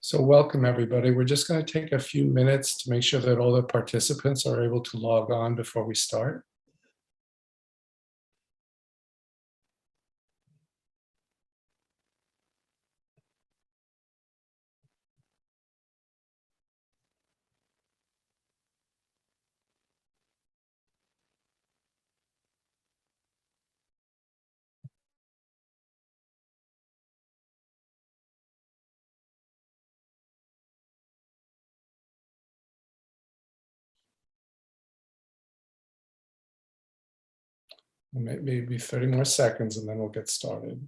So welcome, everybody. We're just going to take a few minutes to make sure that all the participants are able to log on before we start. Maybe 30 more seconds and then we'll get started.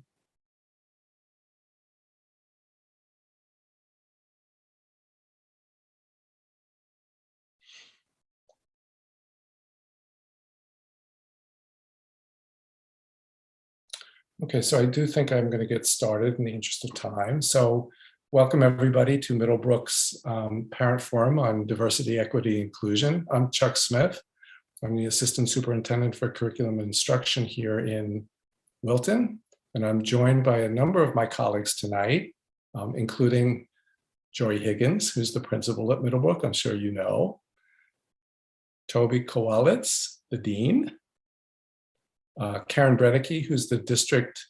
Okay, so I do think I'm going to get started in the interest of time. So welcome everybody to Middlebrook's Parent Forum on Diversity, Equity, Inclusion. I'm Chuck Smith. I'm the Assistant Superintendent for Curriculum and Instruction here in Wilton, and I'm joined by a number of my colleagues tonight, including Jory Higgins, who's the principal at Middlebrook, I'm sure you know. Toby Kowalitz, the dean. Karen Brennicky, who's the district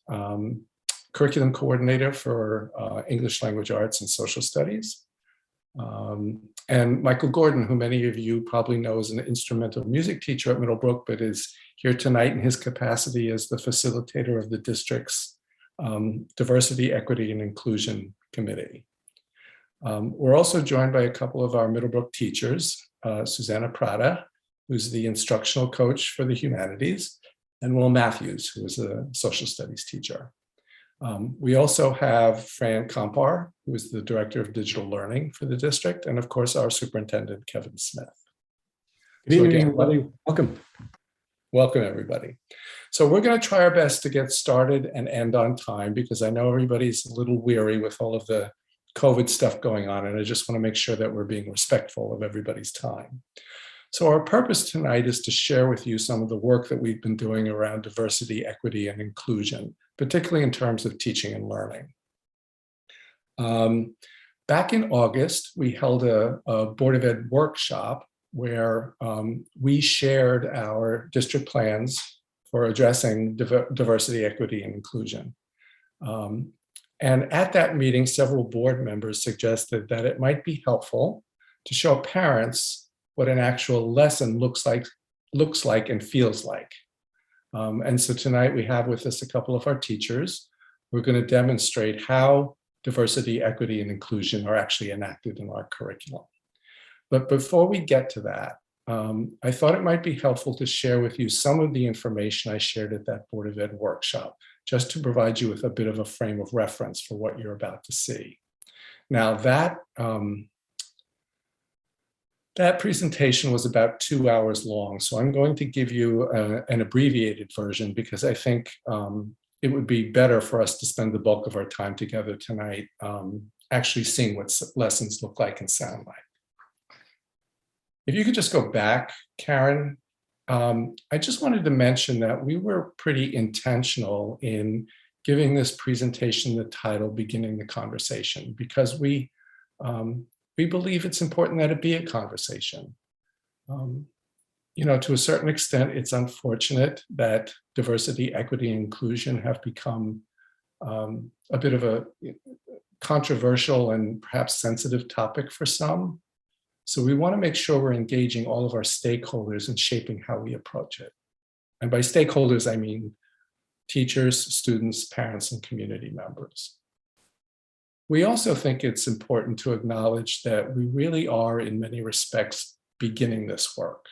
curriculum coordinator for English Language Arts and Social Studies. And Michael Gordon, who many of you probably know is an instrumental music teacher at Middlebrook, but is here tonight in his capacity as the facilitator of the district's Diversity, Equity, and Inclusion Committee. We're also joined by a couple of our Middlebrook teachers, Susanna Prada, who's the instructional coach for the humanities, and Will Matthews, who is a social studies teacher. We also have Fran Kompar, who is the director of digital learning for the district, and of course, our superintendent, Kevin Smith. Good evening, everybody. Welcome. Welcome, everybody. So we're going to try our best to get started and end on time because I know everybody's a little weary with all of the COVID stuff going on, and I just want to make sure that we're being respectful of everybody's time. So our purpose tonight is to share with you some of the work that we've been doing around diversity, equity, and inclusion, particularly in terms of teaching and learning. Back in August, we held a Board of Ed workshop where we shared our district plans for addressing diversity, equity, and inclusion. And at that meeting, several board members suggested that it might be helpful to show parents what an actual lesson looks like and feels like. And so tonight we have with us a couple of our teachers. We're going to demonstrate how diversity, equity, and inclusion are actually enacted in our curriculum. But before we get to that, I thought it might be helpful to share with you some of the information I shared at that Board of Ed workshop, just to provide you with a bit of a frame of reference for what you're about to see. Now that presentation was about 2 hours long, so I'm going to give you an abbreviated version because I think it would be better for us to spend the bulk of our time together tonight actually seeing what lessons look like and sound like. If you could just go back, Karen, I just wanted to mention that we were pretty intentional in giving this presentation the title Beginning the Conversation because we believe it's important that it be a conversation. You know, to a certain extent, it's unfortunate that diversity, equity, and inclusion have become a bit of a controversial and perhaps sensitive topic for some. So we want to make sure we're engaging all of our stakeholders in shaping how we approach it. And by stakeholders, I mean teachers, students, parents, and community members. We also think it's important to acknowledge that we really are, in many respects, beginning this work.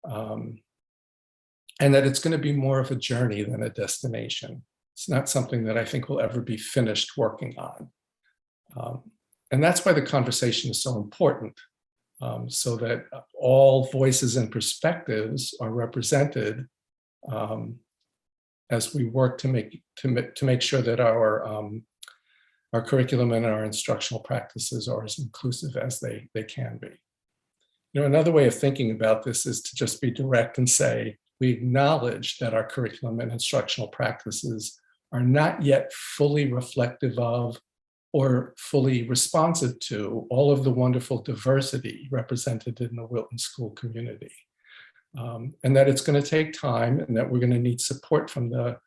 And that it's going to be more of a journey than a destination. It's not something that I think will ever be finished working on. And that's why the conversation is so important, so that all voices and perspectives are represented as we work to make sure that our curriculum and our instructional practices are as inclusive as they can be. You know, another way of thinking about this is to just be direct and say, we acknowledge that our curriculum and instructional practices are not yet fully reflective of or fully responsive to all of the wonderful diversity represented in the Wilton School community. And that it's going to take time, and that we're going to need support from the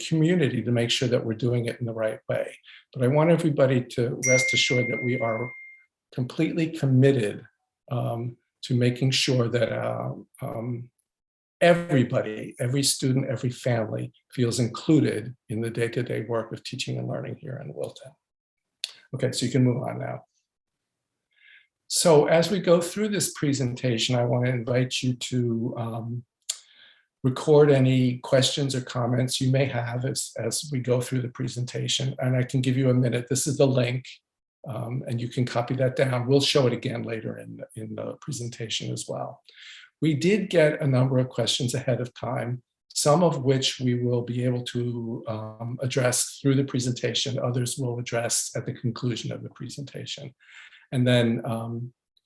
community to make sure that we're doing it in the right way. But I want everybody to rest assured that we are completely committed to making sure that everybody, every student, every family feels included in the day-to-day work of teaching and learning here in Wilton. Okay, so you can move on now. So as we go through this presentation, I want to invite you to record any questions or comments you may have as we go through the presentation. And I can give you a minute. This is the link, and you can copy that down. We'll show it again later in the presentation as well. We did get a number of questions ahead of time, some of which we will be able to address through the presentation. Others we'll address at the conclusion of the presentation. And then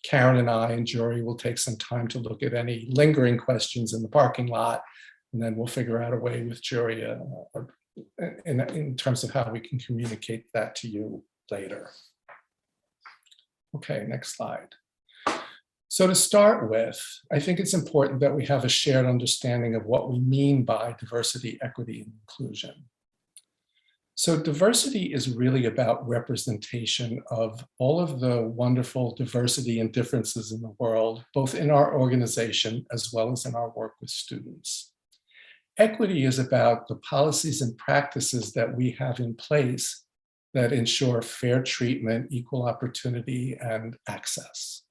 Karen and I and Jory will take some time to look at any lingering questions in the parking lot, and then we'll figure out a way with Jory in terms of how we can communicate that to you later. Okay, next slide. So to start with, I think it's important that we have a shared understanding of what we mean by diversity, equity, and inclusion. So diversity is really about representation of all of the wonderful diversity and differences in the world, both in our organization as well as in our work with students. Equity is about the policies and practices that we have in place that ensure fair treatment, equal opportunity, and access.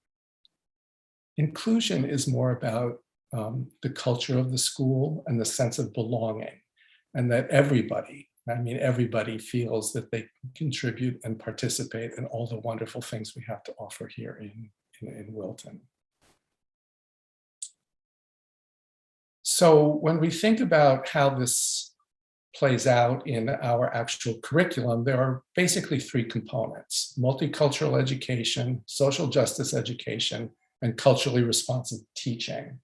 Inclusion is more about the culture of the school and the sense of belonging, and that everybody, I mean everybody, feels that they contribute and participate in all the wonderful things we have to offer here in Wilton. So when we think about how this plays out in our actual curriculum, there are basically three components: multicultural education, social justice education, and culturally responsive teaching.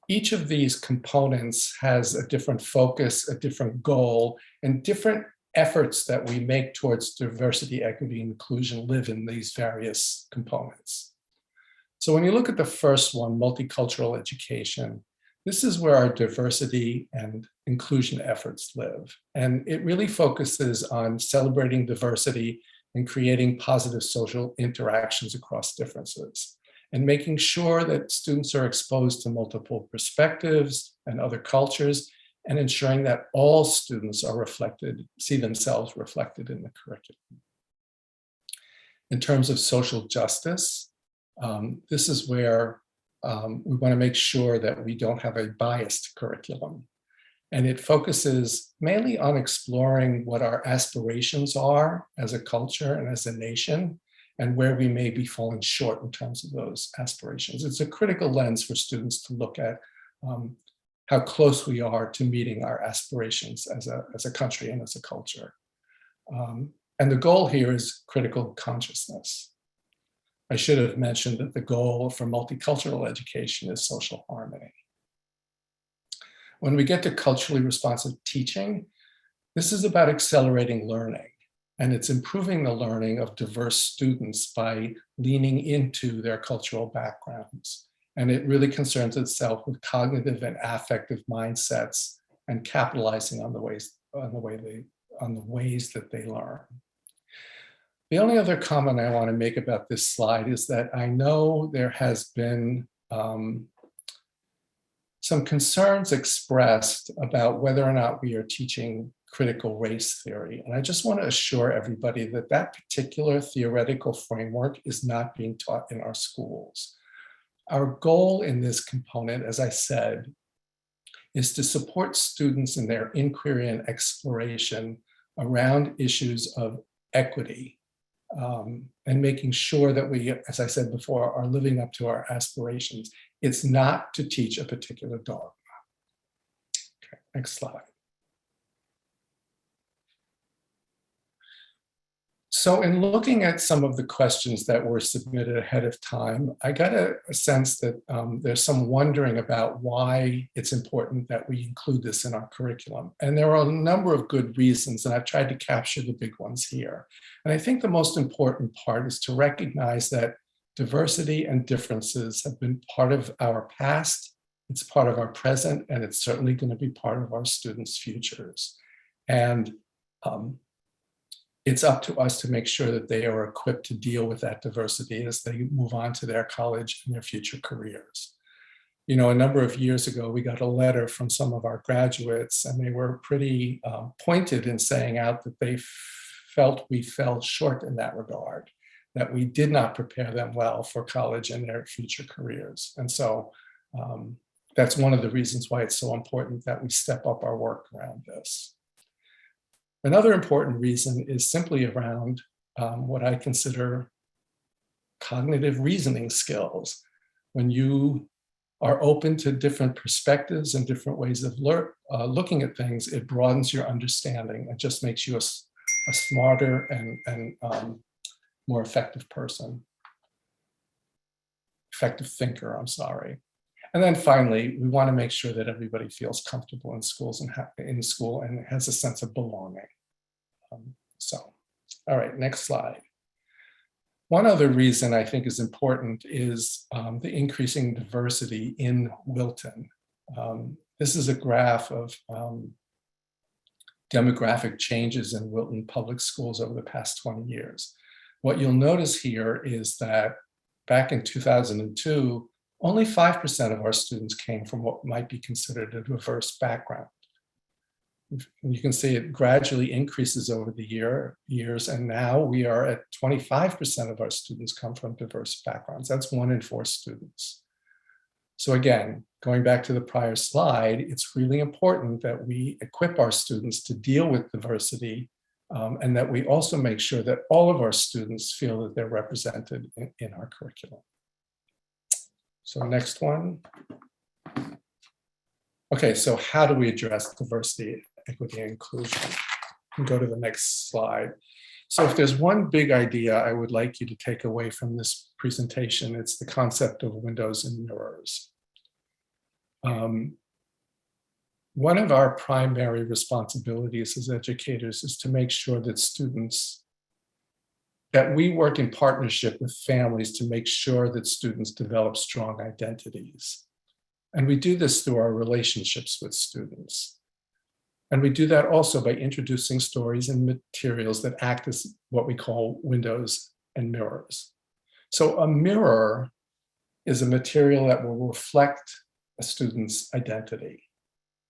Each of these components has a different focus, a different goal, and different efforts that we make towards diversity, equity, and inclusion live in these various components. So when you look at the first one, multicultural education, this is where our diversity and inclusion efforts live. And it really focuses on celebrating diversity and creating positive social interactions across differences, and making sure that students are exposed to multiple perspectives and other cultures, and ensuring that all students are see themselves reflected in the curriculum. In terms of social justice, this is where we want to make sure that we don't have a biased curriculum. And it focuses mainly on exploring what our aspirations are as a culture and as a nation, and where we may be falling short in terms of those aspirations. It's a critical lens for students to look at how close we are to meeting our aspirations as a country and as a culture. And the goal here is critical consciousness. I should have mentioned that the goal for multicultural education is social harmony. When we get to culturally responsive teaching, this is about accelerating learning, and it's improving the learning of diverse students by leaning into their cultural backgrounds. And it really concerns itself with cognitive and affective mindsets and capitalizing on the ways that they learn. The only other comment I want to make about this slide is that I know there has been some concerns expressed about whether or not we are teaching critical race theory. And I just want to assure everybody that that particular theoretical framework is not being taught in our schools. Our goal in this component, as I said, is to support students in their inquiry and exploration around issues of equity, and making sure that we, as I said before, are living up to our aspirations. It's not to teach a particular dogma. Okay, next slide. So in looking at some of the questions that were submitted ahead of time, I got a sense that there's some wondering about why it's important that we include this in our curriculum. And there are a number of good reasons, and I've tried to capture the big ones here. And I think the most important part is to recognize that diversity and differences have been part of our past, it's part of our present, and it's certainly going to be part of our students' futures. And it's up to us to make sure that they are equipped to deal with that diversity as they move on to their college and their future careers. You know, a number of years ago, we got a letter from some of our graduates, and they were pretty pointed in saying out that they felt we fell short in that regard, that we did not prepare them well for college and their future careers. And so that's one of the reasons why it's so important that we step up our work around this. Another important reason is simply around what I consider cognitive reasoning skills. When you are open to different perspectives and different ways of looking at things, it broadens your understanding and just makes you a smarter and more effective person. Effective thinker, I'm sorry. And then finally, we want to make sure that everybody feels comfortable in schools and in school and has a sense of belonging. All right, next slide. One other reason I think is important is the increasing diversity in Wilton. This is a graph of demographic changes in Wilton Public Schools over the past 20 years. What you'll notice here is that back in 2002, only 5% of our students came from what might be considered a diverse background. You can see it gradually increases over the years, and now we are at 25% of our students come from diverse backgrounds. That's 1 in 4 students. So again, going back to the prior slide, it's really important that we equip our students to deal with diversity, and that we also make sure that all of our students feel that they're represented in our curriculum. So next one. Okay, so how do we address diversity, equity, and inclusion? And go to the next slide. So if there's one big idea I would like you to take away from this presentation, it's the concept of windows and mirrors. One of our primary responsibilities as educators is to make sure that we work in partnership with families to make sure that students develop strong identities. And we do this through our relationships with students. And we do that also by introducing stories and materials that act as what we call windows and mirrors. So a mirror is a material that will reflect a student's identity.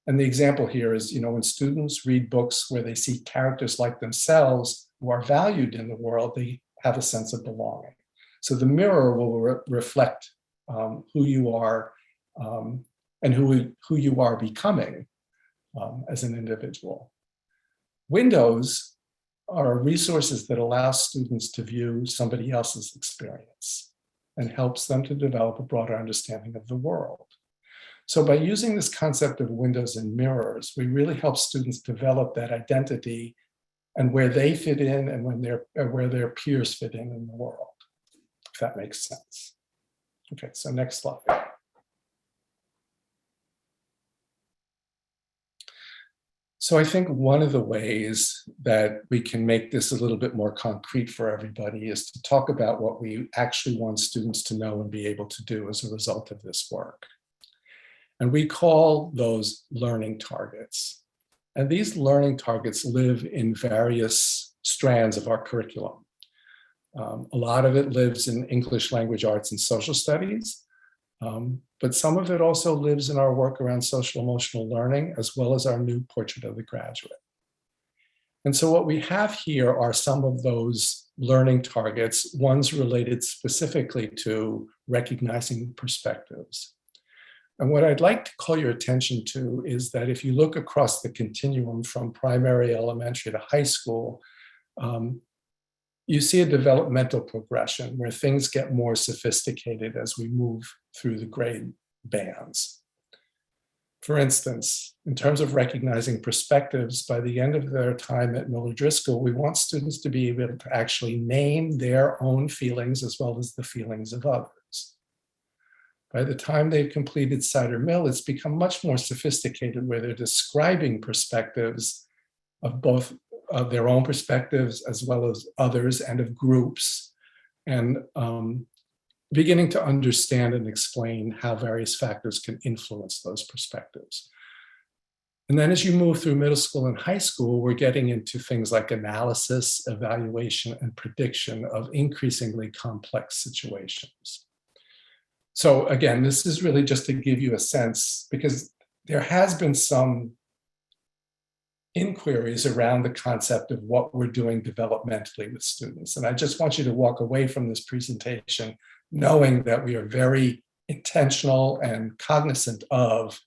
And the example here is, when students read books where they see characters like themselves who are valued in the world, they have a sense of belonging. So the mirror will reflect who you are and who you are becoming as an individual. Windows are resources that allow students to view somebody else's experience and helps them to develop a broader understanding of the world. So by using this concept of windows and mirrors, we really help students develop that identity and where they fit in and where their peers fit in the world, if that makes sense. Okay, so next slide. So I think one of the ways that we can make this a little bit more concrete for everybody is to talk about what we actually want students to know and be able to do as a result of this work. And we call those learning targets. And these learning targets live in various strands of our curriculum. A lot of it lives in English language arts and social studies, but some of it also lives in our work around social emotional learning, as well as our new portrait of the graduate. And so what we have here are some of those learning targets, ones related specifically to recognizing perspectives. And what I'd like to call your attention to is that if you look across the continuum from primary, elementary to high school, you see a developmental progression where things get more sophisticated as we move through the grade bands. For instance, in terms of recognizing perspectives, by the end of their time at Miller Driscoll, we want students to be able to actually name their own feelings as well as the feelings of others. By the time they've completed Cider Mill, it's become much more sophisticated where they're describing perspectives of both of their own perspectives as well as others and of groups, and beginning to understand and explain how various factors can influence those perspectives. And then as you move through middle school and high school, we're getting into things like analysis, evaluation, and prediction of increasingly complex situations. So again, this is really just to give you a sense, because there has been some inquiries around the concept of what we're doing developmentally with students. And I just want you to walk away from this presentation knowing that we are very intentional and cognizant of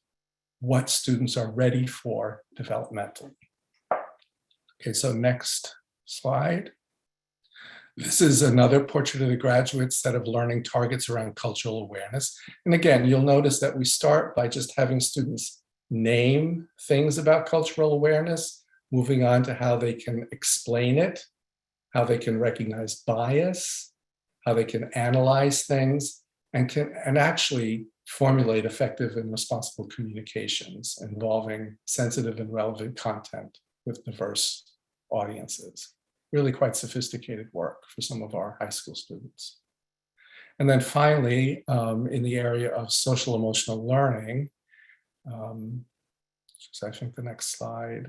what students are ready for developmentally. Okay, so next slide. This is another portrait of the graduate set of learning targets around cultural awareness. And again, you'll notice that we start by just having students name things about cultural awareness, moving on to how they can explain it, how they can recognize bias, how they can analyze things, and actually formulate effective and responsible communications involving sensitive and relevant content with diverse audiences. Really quite sophisticated work for some of our high school students. And then finally, in the area of social emotional learning, so I think the next slide,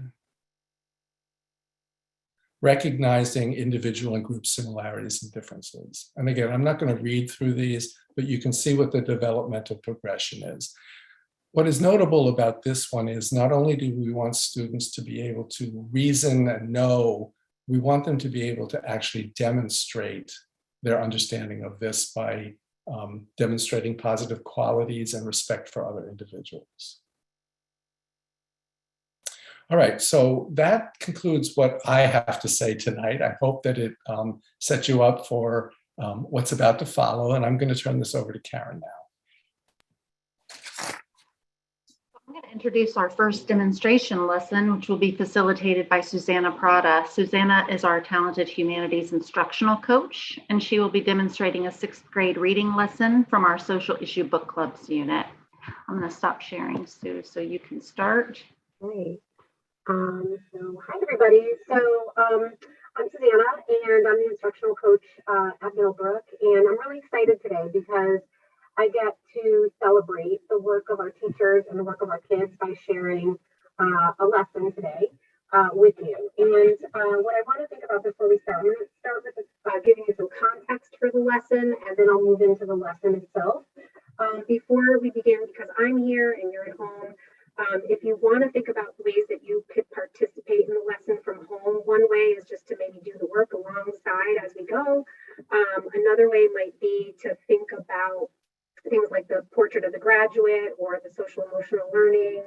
recognizing individual and group similarities and differences. And again, I'm not going to read through these, but you can see what the developmental progression is. What is notable about this one is not only do we want students to be able to reason and know, we want them to be able to actually demonstrate their understanding of this by demonstrating positive qualities and respect for other individuals. All right, so that concludes what I have to say tonight. I hope that it sets you up for what's about to follow, and I'm going to turn this over to Karen now. I'm going to introduce our first demonstration lesson, which will be facilitated by Susanna Prada. Susanna is our talented humanities instructional coach, and she will be demonstrating a 6th grade reading lesson from our social issue book clubs unit. I'm going to stop sharing, Sue, so you can start. Great. So hi everybody. So I'm Susanna and I'm the instructional coach at Middlebrook, and I'm really excited today because I get to celebrate the work of our teachers and the work of our kids by sharing a lesson today with you. And what I want to think about before we start, I'm going to start with giving you some context for the lesson, and then I'll move into the lesson itself. Before we begin, because I'm here and you're at home, if you want to think about ways that you could participate in the lesson from home, one way is just to maybe do the work alongside as we go. Another way might be to think about things like the portrait of the graduate or the social emotional learning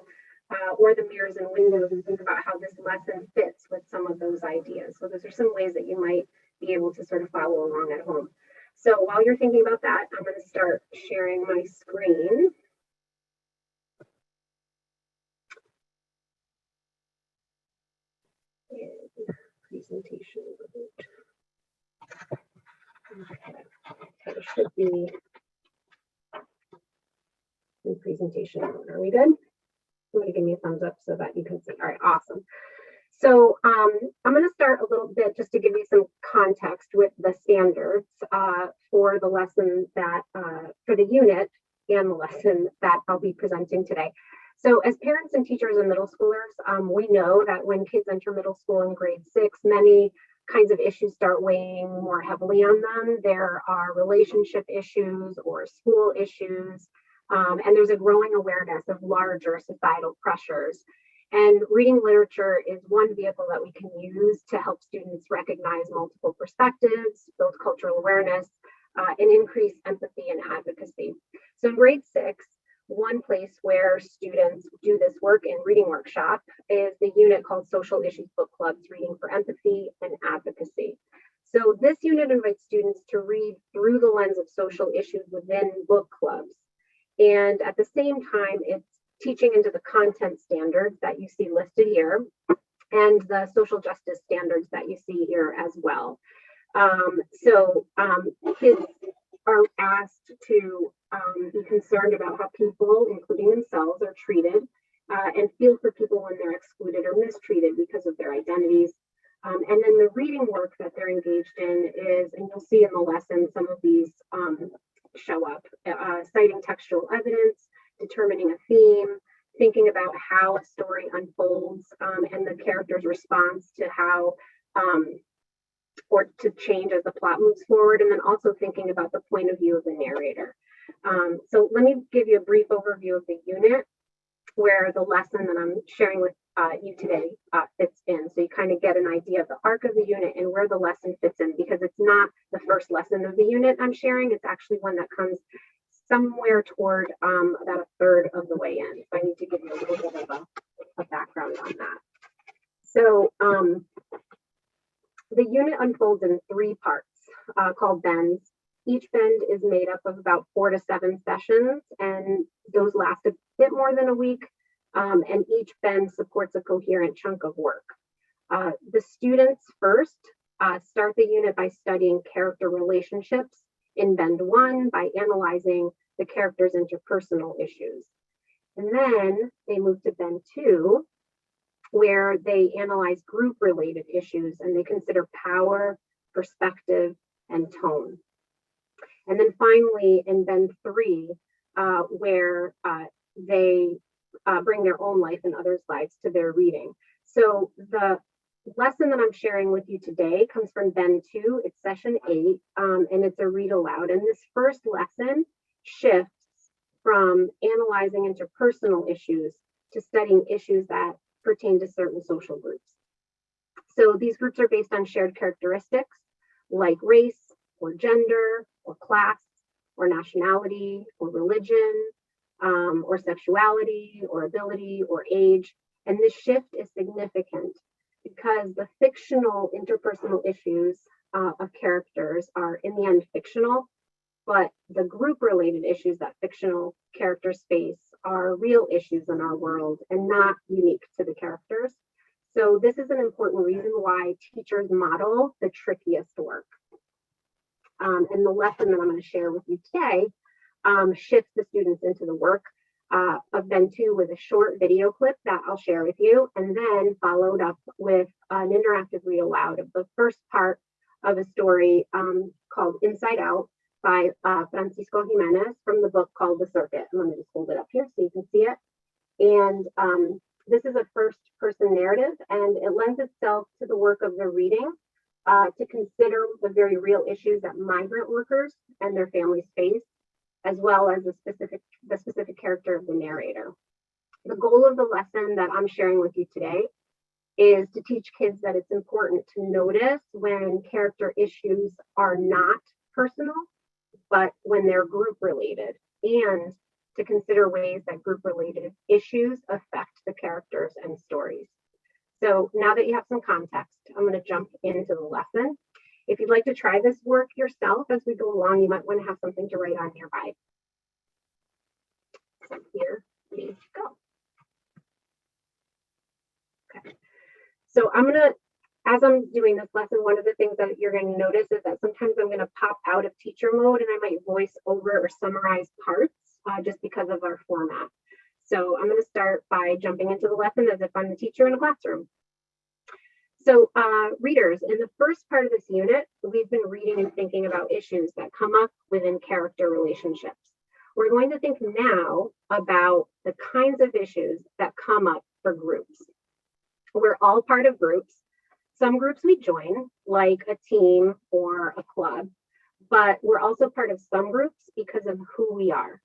or the mirrors and windows, and think about how this lesson fits with some of those ideas. So those are some ways that you might be able to sort of follow along at home. So while you're thinking about that, I'm going to start sharing my screen. Presentation. Okay, so it should be in presentation. Are we good? Somebody give me a thumbs up so that you can see. All right, awesome. So I'm going to start a little bit just to give you some context with the standards for the lesson that for the unit and the lesson that I'll be presenting today. So as parents and teachers and middle schoolers, we know that when kids enter middle school in grade 6, many kinds of issues start weighing more heavily on them. There are relationship issues or school issues, and there's a growing awareness of larger societal pressures. And reading literature is one vehicle that we can use to help students recognize multiple perspectives, build cultural awareness, and increase empathy and advocacy. So in grade 6, one place where students do this work in reading workshop is the unit called Social Issues Book Clubs, Reading for Empathy and Advocacy. So this unit invites students to read through the lens of social issues within book clubs. And at the same time, it's teaching into the content standards that you see listed here, and the social justice standards that you see here as well. Kids are asked to be concerned about how people, including themselves, are treated, and feel for people when they're excluded or mistreated because of their identities. And then the reading work that they're engaged in is, and you'll see in the lesson, some of these show up, citing textual evidence, determining a theme, thinking about how a story unfolds, and the character's response to how or to change as the plot moves forward, and then also thinking about the point of view of the narrator. So let me give you a brief overview of the unit where the lesson that I'm sharing with you today fits in. So you kind of get an idea of the arc of the unit and where the lesson fits in, because it's not the first lesson of the unit I'm sharing. It's actually one that comes somewhere toward about a third of the way in. So I need to give you a little bit of a background on that. So the unit unfolds in 3 parts called bends. Each bend is made up of about 4 to 7 sessions, and those last a bit more than a week. And each bend supports a coherent chunk of work. The students first start the unit by studying character relationships in bend 1 by analyzing the character's interpersonal issues. And then they move to bend 2, where they analyze group-related issues and they consider power, perspective, and tone. And then finally, in bend 3, where they bring their own life and others' lives to their reading. So the lesson that I'm sharing with you today comes from bend 2. It's session 8, and it's a read aloud. And this first lesson shifts from analyzing interpersonal issues to studying issues that pertain to certain social groups. So these groups are based on shared characteristics like race or gender or class or nationality or religion, or sexuality or ability or age. And this shift is significant because the fictional interpersonal issues of characters are in the end fictional, but the group related issues that fictional characters face are real issues in our world and not unique to the characters. So this is an important reason why teachers model the trickiest work. And the lesson that I'm going to share with you today shifts the students into the work of bend 2 with a short video clip that I'll share with you, and then followed up with an interactive read aloud of the first part of a story called Inside Out by Francisco Jimenez from the book called The Circuit. And let me just hold it up here so you can see it. And this is a first person narrative, and it lends itself to the work of the reading to consider the very real issues that migrant workers and their families face, as well as the specific character of the narrator. The goal of the lesson that I'm sharing with you today is to teach kids that it's important to notice when character issues are not personal, but when they're group related, and to consider ways that group related issues affect the characters and stories. So now that you have some context, I'm going to jump into the lesson. If you'd like to try this work yourself as we go along, you might want to have something to write on nearby. So here we go. Okay. So I'm going to, as I'm doing this lesson, one of the things that you're going to notice is that sometimes I'm going to pop out of teacher mode and I might voice over or summarize parts just because of our format. So I'm going to start by jumping into the lesson as if I'm the teacher in a classroom. So readers, in the first part of this unit, we've been reading and thinking about issues that come up within character relationships. We're going to think now about the kinds of issues that come up for groups. We're all part of groups. Some groups we join, like a team or a club, but we're also part of some groups because of who we are,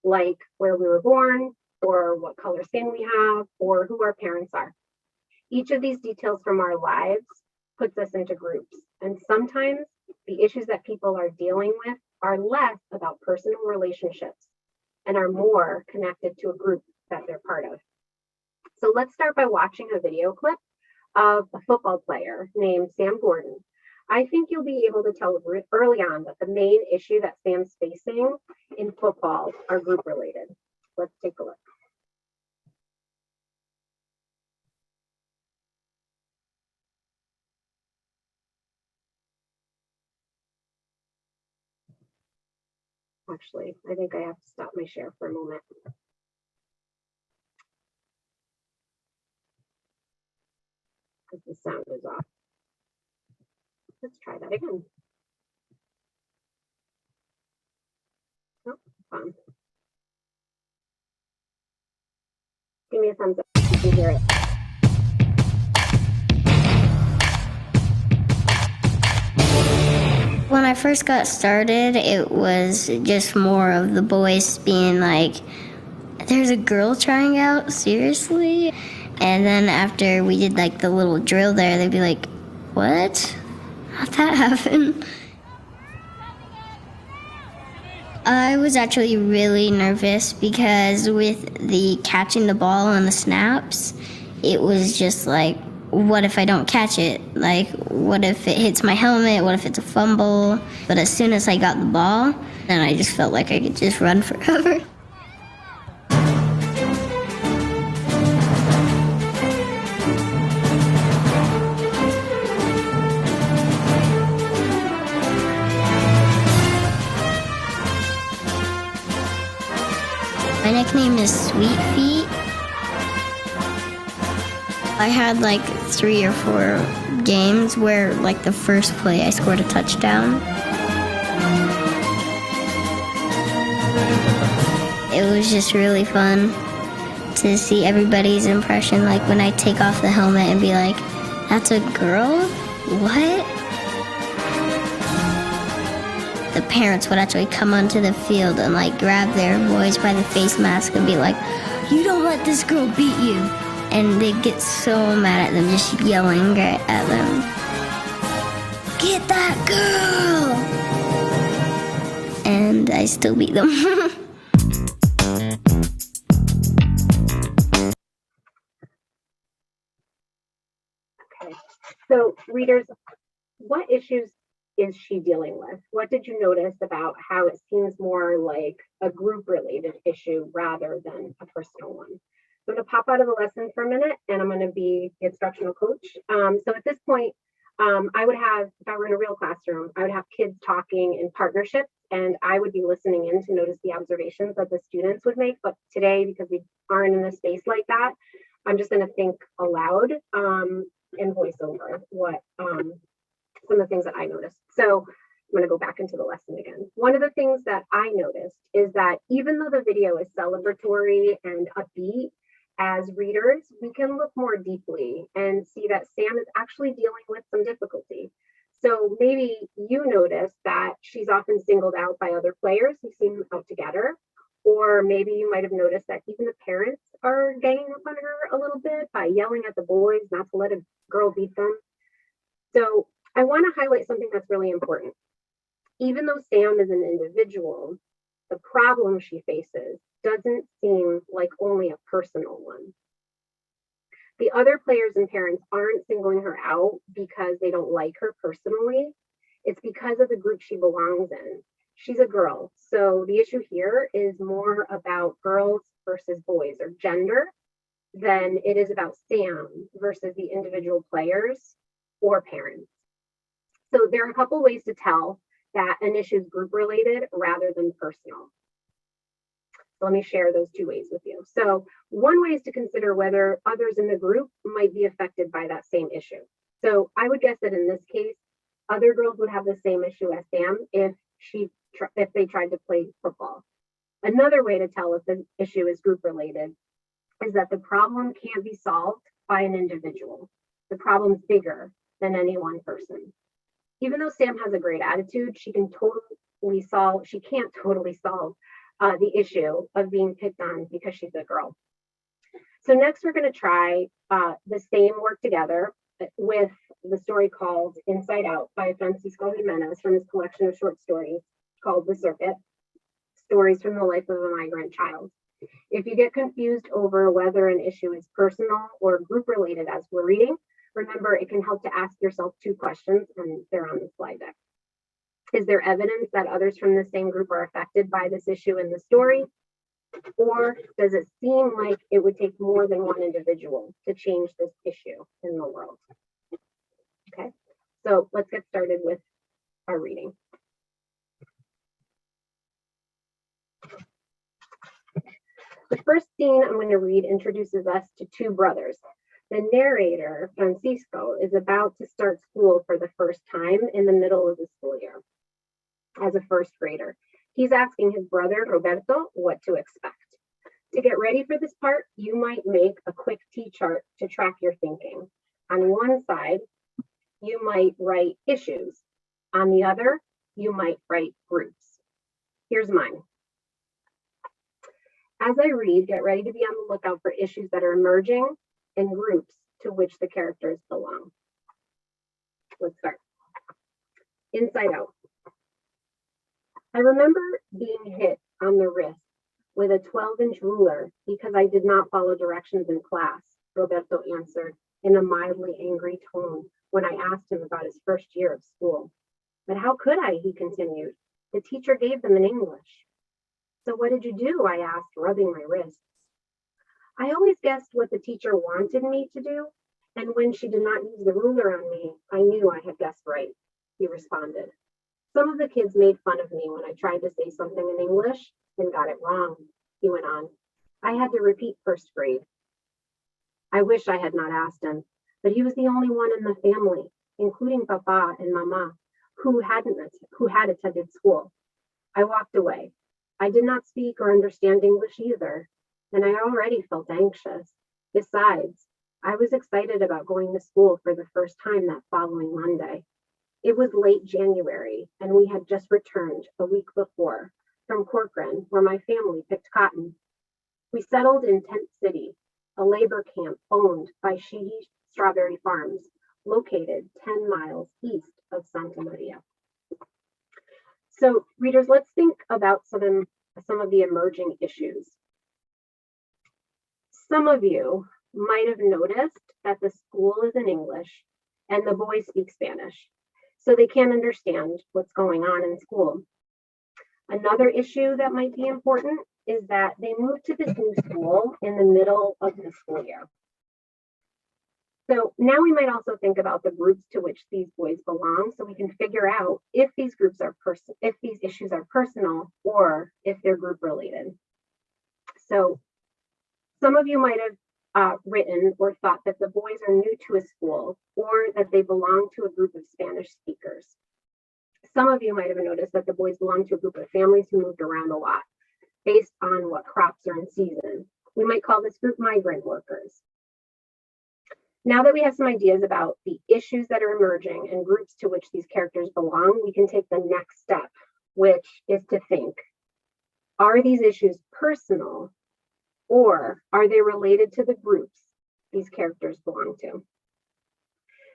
like where we were born, or what color skin we have, or who our parents are. Each of these details from our lives puts us into groups. And sometimes the issues that people are dealing with are less about personal relationships and are more connected to a group that they're part of. So let's start by watching a video clip of a football player named Sam Gordon. I think you'll be able to tell early on that the main issue that Sam's facing in football are group related. Let's take a look. Actually, I think I have to stop my share for a moment. Because the sound is off. Let's try that again. Oh, fun. Give me a thumbs up if you can hear it. When I first got started, it was just more of the boys being like, there's a girl trying out, seriously? And then after we did like the little drill there, they'd be like, what? How'd that happen? I was actually really nervous because with the catching the ball and the snaps, it was just like, what if I don't catch it? Like, what if it hits my helmet? What if it's a fumble? But as soon as I got the ball, then I just felt like I could just run forever. My nickname is Sweet Feet. I had like 3 or 4 games where like the first play I scored a touchdown. It was just really fun to see everybody's impression, like when I take off the helmet and be like, that's a girl? What? The parents would actually come onto the field and like grab their boys by the face mask and be like, you don't let this girl beat you. And they'd get so mad at them, just yelling at them. Get that girl! And I still beat them. Okay. So readers, what issues is she dealing with? What did you notice about how it seems more like a group related issue rather than a personal one? So I'm going to pop out of the lesson for a minute and I'm going to be the instructional coach. So at this point, I would have, if I were in a real classroom, I would have kids talking in partnerships and I would be listening in to notice the observations that the students would make. But today, because we aren't in a space like that, I'm just going to think aloud and voice over what some of the things that I noticed. So I'm going to go back into the lesson again. One of the things that I noticed is that even though the video is celebratory and upbeat, as readers, we can look more deeply and see that Sam is actually dealing with some difficulty. So maybe you notice that she's often singled out by other players who seem out to get her, or maybe you might have noticed that even the parents are ganging up on her a little bit by yelling at the boys not to let a girl beat them. So I want to highlight something that's really important. Even though Sam is an individual, the problem she faces doesn't seem like only a personal one. The other players and parents aren't singling her out because they don't like her personally. It's because of the group she belongs in. She's a girl. So the issue here is more about girls versus boys or gender than it is about Sam versus the individual players or parents. So there are a couple ways to tell that an issue is group related rather than personal. So let me share those 2 ways with you. So one way is to consider whether others in the group might be affected by that same issue. So I would guess that in this case, other girls would have the same issue as Sam if they tried to play football. Another way to tell if the issue is group related is that the problem can't be solved by an individual. The problem's bigger than any one person. Even though Sam has a great attitude, she can't totally solve the issue of being picked on because she's a girl. So next we're going to try the same work together with the story called Inside Out by Francisco Jimenez from his collection of short stories called The Circuit, Stories from the Life of a Migrant Child. If you get confused over whether an issue is personal or group related as we're reading, remember it can help to ask yourself 2 questions, and they're on the slide deck. Is there evidence that others from the same group are affected by this issue in the story? Or does it seem like it would take more than one individual to change this issue in the world? Okay, so let's get started with our reading. The first scene I'm going to read introduces us to two brothers. The narrator, Francisco, is about to start school for the first time in the middle of the school year as a first grader. He's asking his brother, Roberto, what to expect. To get ready for this part, you might make a quick T-chart to track your thinking. On one side, you might write issues. On the other, you might write groups. Here's mine. As I read, get ready to be on the lookout for issues that are emerging and groups to which the characters belong. Let's start. Inside Out. I remember being hit on the wrist with a 12-inch ruler because I did not follow directions in class, Roberto answered in a mildly angry tone when I asked him about his first year of school. But how could I, he continued. The teacher gave them in English. So what did you do? I asked, rubbing my wrists. I always guessed what the teacher wanted me to do, and when she did not use the ruler on me, I knew I had guessed right, he responded. Some of the kids made fun of me when I tried to say something in English and got it wrong, he went on. I had to repeat first grade. I wish I had not asked him, but he was the only one in the family, including Papa and Mama, who had attended school. I walked away. I did not speak or understand English either, and I already felt anxious. Besides, I was excited about going to school for the first time that following Monday. It was late January, and we had just returned a week before from Corcoran, where my family picked cotton. We settled in Tent City, a labor camp owned by Sheehy Strawberry Farms, located 10 miles east of Santa Maria. So, readers, let's think about some of the emerging issues. Some of you might have noticed that the school is in English and the boys speak Spanish, so they can't understand what's going on in school. Another issue that might be important is that they moved to this new school in the middle of the school year. So now we might also think about the groups to which these boys belong, so we can figure out if these issues are personal or if they're group related. So some of you might have written or thought that the boys are new to a school or that they belong to a group of Spanish speakers. Some of you might have noticed that the boys belong to a group of families who moved around a lot based on what crops are in season. We might call this group migrant workers. Now that we have some ideas about the issues that are emerging and groups to which these characters belong, we can take the next step, which is to think, are these issues personal or are they related to the groups these characters belong to?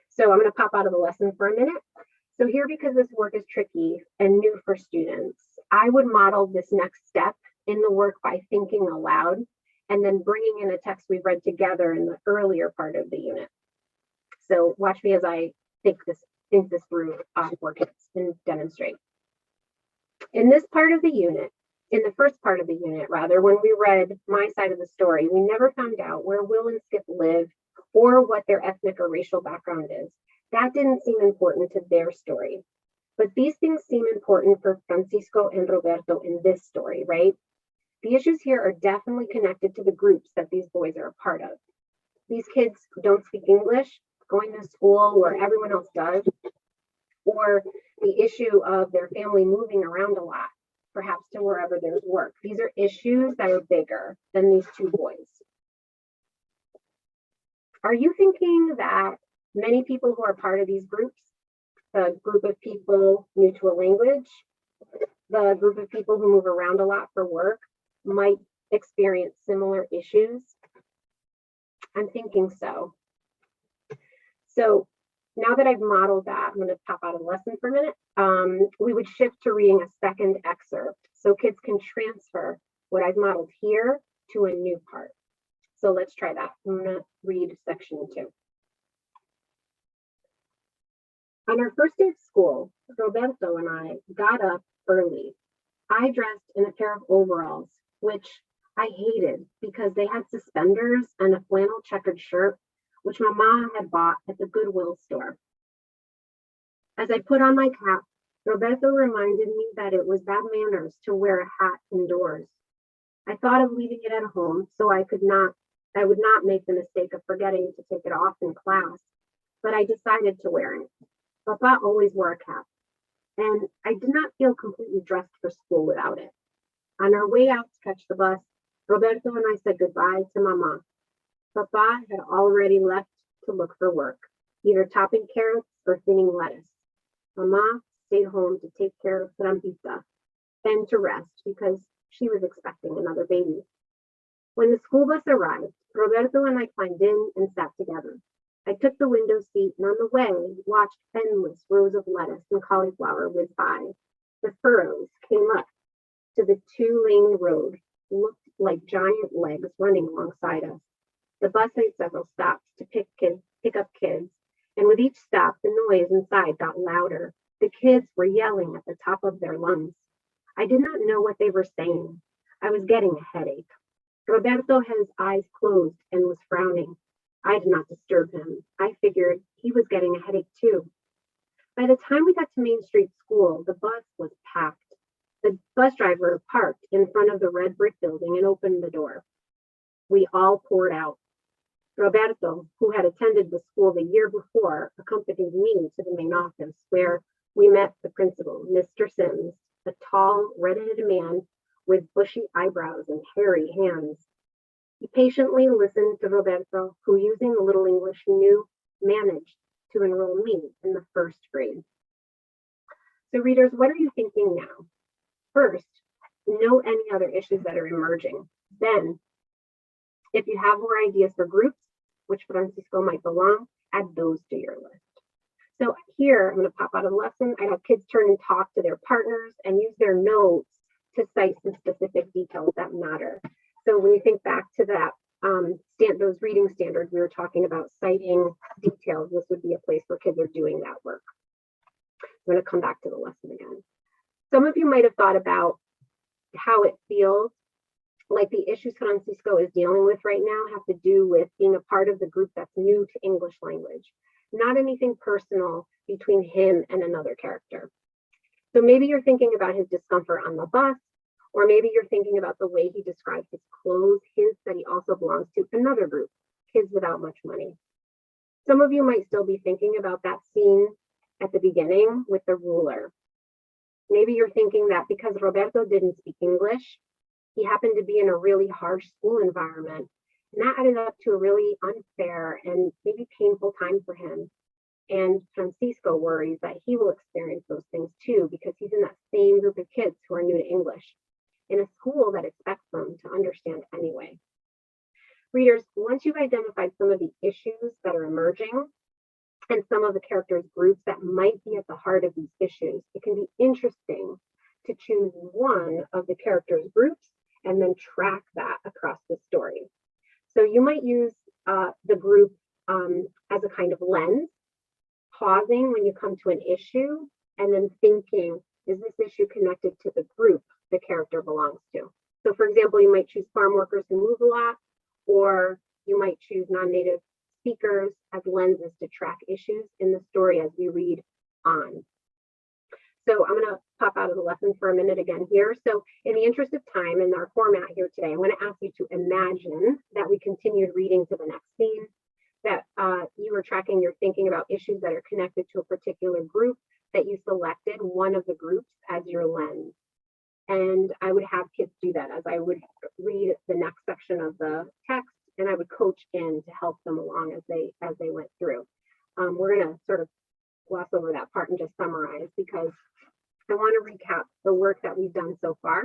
So I'm going to pop out of the lesson for a minute. So here, because this work is tricky and new for students, I would model this next step in the work by thinking aloud and then bringing in a text we've read together in the earlier part of the unit. So watch me as I think this through for kids and demonstrate. In this part of the unit, in the first part of the unit, rather, when we read my side of the story, we never found out where Will and Skip live or what their ethnic or racial background is. That didn't seem important to their story. But these things seem important for Francisco and Roberto in this story, right? The issues here are definitely connected to the groups that these boys are a part of. These kids don't speak English, going to school where everyone else does, or the issue of their family moving around a lot, perhaps to wherever there's work. These are issues that are bigger than these two boys. Are you thinking that many people who are part of these groups, the group of people new to a language, the group of people who move around a lot for work, might experience similar issues? I'm thinking so. So now that I've modeled that, I'm going to pop out of the lesson for a minute. We would shift to reading a second excerpt so kids can transfer what I've modeled here to a new part. So let's try that. I'm going to read section 2. On our first day of school, Roberto and I got up early. I dressed in a pair of overalls, which I hated because they had suspenders and a flannel checkered shirt, which my mom had bought at the Goodwill store. As I put on my cap, Roberto reminded me that it was bad manners to wear a hat indoors. I thought of leaving it at home so I would not make the mistake of forgetting to take it off in class, but I decided to wear it. Papa always wore a cap, and I did not feel completely dressed for school without it. On our way out to catch the bus, Roberto and I said goodbye to Mama. Papa had already left to look for work, either chopping carrots or thinning lettuce. Mama stayed home to take care of Trampita and to rest because she was expecting another baby. When the school bus arrived, Roberto and I climbed in and sat together. I took the window seat and on the way watched endless rows of lettuce and cauliflower whiz by. The furrows came up to the two-lane road, looked like giant legs running alongside us. The bus made several stops to pick up kids, and with each stop, the noise inside got louder. The kids were yelling at the top of their lungs. I did not know what they were saying. I was getting a headache. Roberto had his eyes closed and was frowning. I did not disturb him. I figured he was getting a headache too. By the time we got to Main Street School, the bus was packed. The bus driver parked in front of the red brick building and opened the door. We all poured out. Roberto, who had attended the school the year before, accompanied me to the main office where we met the principal, Mr. Sims, a tall, red-headed man with bushy eyebrows and hairy hands. He patiently listened to Roberto, who, using the little English he knew, managed to enroll me in the first grade. So readers, what are you thinking now? First, know any other issues that are emerging. Then, if you have more ideas for groups, which Francisco might belong, add those to your list. So here, I'm going to pop out of the lesson. I have kids turn and talk to their partners and use their notes to cite some specific details that matter. So when you think back to that, those reading standards we were talking about, citing details, this would be a place where kids are doing that work. I'm going to come back to the lesson again. Some of you might have thought about how it feels like the issues Francisco is dealing with right now have to do with being a part of the group that's new to English language, not anything personal between him and another character. So maybe you're thinking about his discomfort on the bus, or maybe you're thinking about the way he describes his clothes, hints that he also belongs to another group, kids without much money. Some of you might still be thinking about that scene at the beginning with the ruler. Maybe you're thinking that because Roberto didn't speak English, he happened to be in a really harsh school environment, and that added up to a really unfair and maybe painful time for him. And Francisco worries that he will experience those things too, because he's in that same group of kids who are new to English, in a school that expects them to understand anyway. Readers, once you've identified some of the issues that are emerging and some of the characters' groups that might be at the heart of these issues, it can be interesting to choose one of the characters' groups and then track that across the story. So you might use the group as a kind of lens, pausing when you come to an issue, and then thinking, is this issue connected to the group the character belongs to? So for example, you might choose farm workers who move a lot, or you might choose non-native speakers as lenses to track issues in the story as we read on. So I'm going to pop out of the lesson for a minute again here. So in the interest of time and our format here today, I'm going to ask you to imagine that we continued reading to the next scene, that you were tracking your thinking about issues that are connected to a particular group, that you selected one of the groups as your lens. And I would have kids do that as I would read the next section of the text, and I would coach in to help them along as they went through. We're going to sort of gloss over that part and just summarize, because I want to recap the work that we've done so far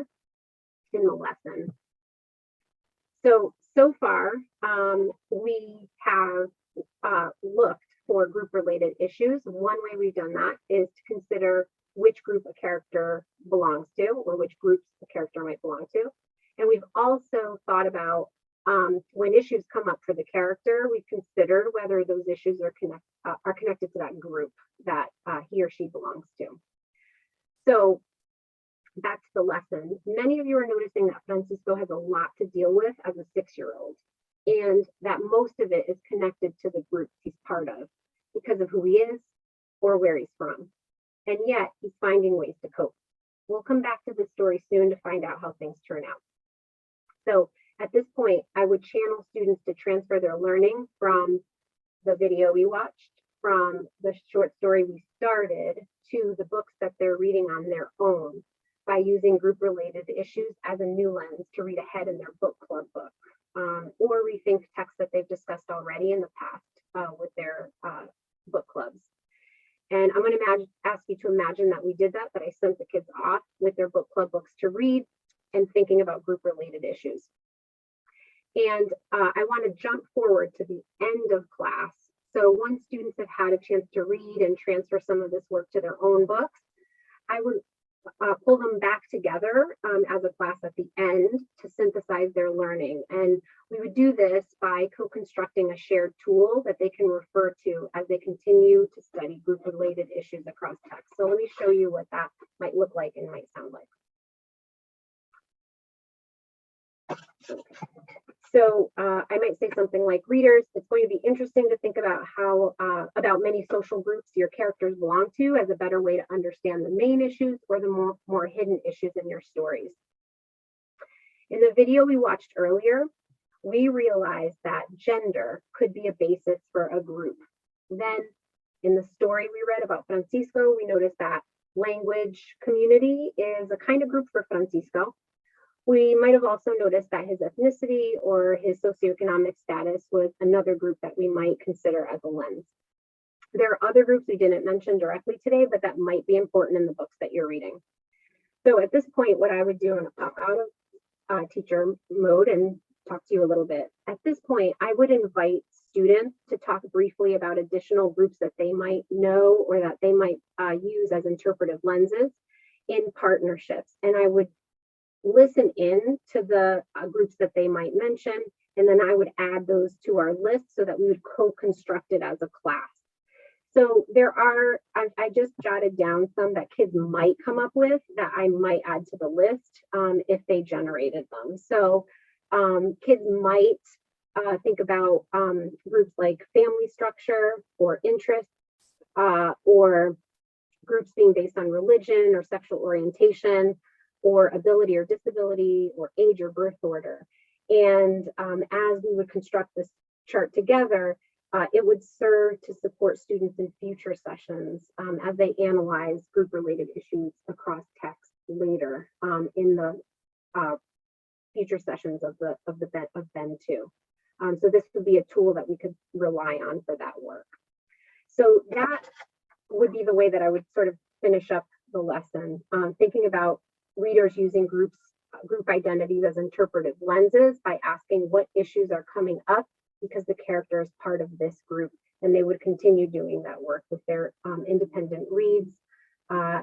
in the lesson. So far, we have looked for group-related issues. One way we've done that is to consider which group a character belongs to, or which groups a character might belong to. And we've also thought about when issues come up for the character, we've considered whether those issues are connected to that group that he or she belongs to. So back to the lesson. Many of you are noticing that Francisco has a lot to deal with as a 6-year-old, and that most of it is connected to the group he's part of because of who he is or where he's from. And yet he's finding ways to cope. We'll come back to this story soon to find out how things turn out. So at this point, I would channel students to transfer their learning from the video we watched, from the short story we started, to the books that they're reading on their own by using group-related issues as a new lens to read ahead in their book club book, or rethink texts that they've discussed already in the past with their book clubs. And I'm going to ask you to imagine that we did that I sent the kids off with their book club books to read and thinking about group-related issues. And I want to jump forward to the end of class. So once students have had a chance to read and transfer some of this work to their own books, I would pull them back together as a class at the end to synthesize their learning. And we would do this by co-constructing a shared tool that they can refer to as they continue to study group-related issues across text. So let me show you what that might look like and might sound like. So I might say something like, readers, it's going to be interesting to think about how about many social groups your characters belong to as a better way to understand the main issues or the more hidden issues in your stories. In the video we watched earlier, we realized that gender could be a basis for a group. Then in the story we read about Francisco, we noticed that language community is a kind of group for Francisco. We might have also noticed that his ethnicity or his socioeconomic status was another group that we might consider as a lens. There are other groups we didn't mention directly today, but that might be important in the books that you're reading. So at this point, what I would do, and pop out of teacher mode and talk to you a little bit. At this point, I would invite students to talk briefly about additional groups that they might know or that they might use as interpretive lenses in partnerships. And I would listen in to the groups that they might mention, and then I would add those to our list so that we would co-construct it as a class. So there are, I just jotted down some that kids might come up with that I might add to the list if they generated them. So kids might think about groups like family structure or interests, or groups being based on religion or sexual orientation, or ability or disability, or age or birth order. And as we would construct this chart together, it would serve to support students in future sessions as they analyze group-related issues across text later in the future sessions of Ben 2. So this would be a tool that we could rely on for that work. So that would be the way that I would sort of finish up the lesson, thinking about readers using group identities as interpretive lenses by asking what issues are coming up because the character is part of this group, and they would continue doing that work with their independent reads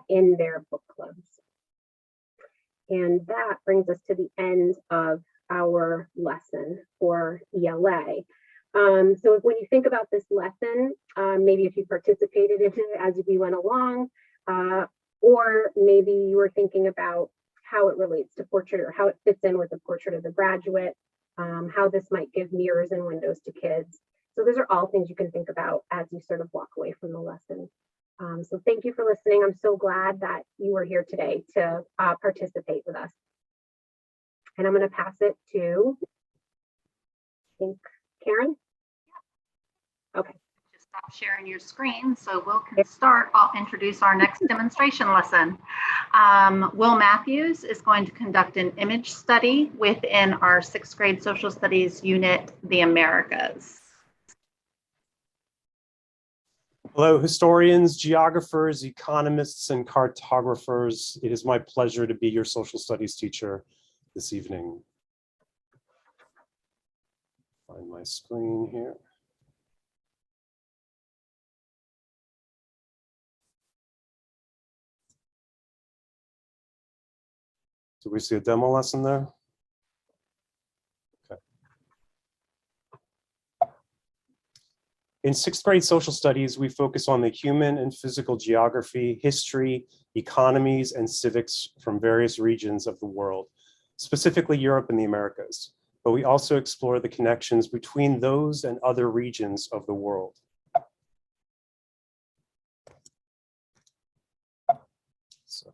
in their book clubs. And that brings us to the end of our lesson for ELA. So when you think about this lesson, maybe if you participated in it as we went along, or maybe you were thinking about how it relates to portrait or how it fits in with the portrait of the graduate, how this might give mirrors and windows to kids. So those are all things you can think about as you sort of walk away from the lesson. So thank you for listening. I'm so glad that you were here today to participate with us. And I'm going to pass it to, I think, Karen. Okay. Just stop sharing your screen so Will can start. I'll introduce our next demonstration lesson. Will Matthews is going to conduct an image study within our 6th grade social studies unit, The Americas. Hello, historians, geographers, economists, and cartographers. It is my pleasure to be your social studies teacher this evening. Find my screen here. Do we see a demo lesson there? Okay. In 6th grade social studies, we focus on the human and physical geography, history, economies, and civics from various regions of the world, specifically Europe and the Americas. But we also explore the connections between those and other regions of the world. So,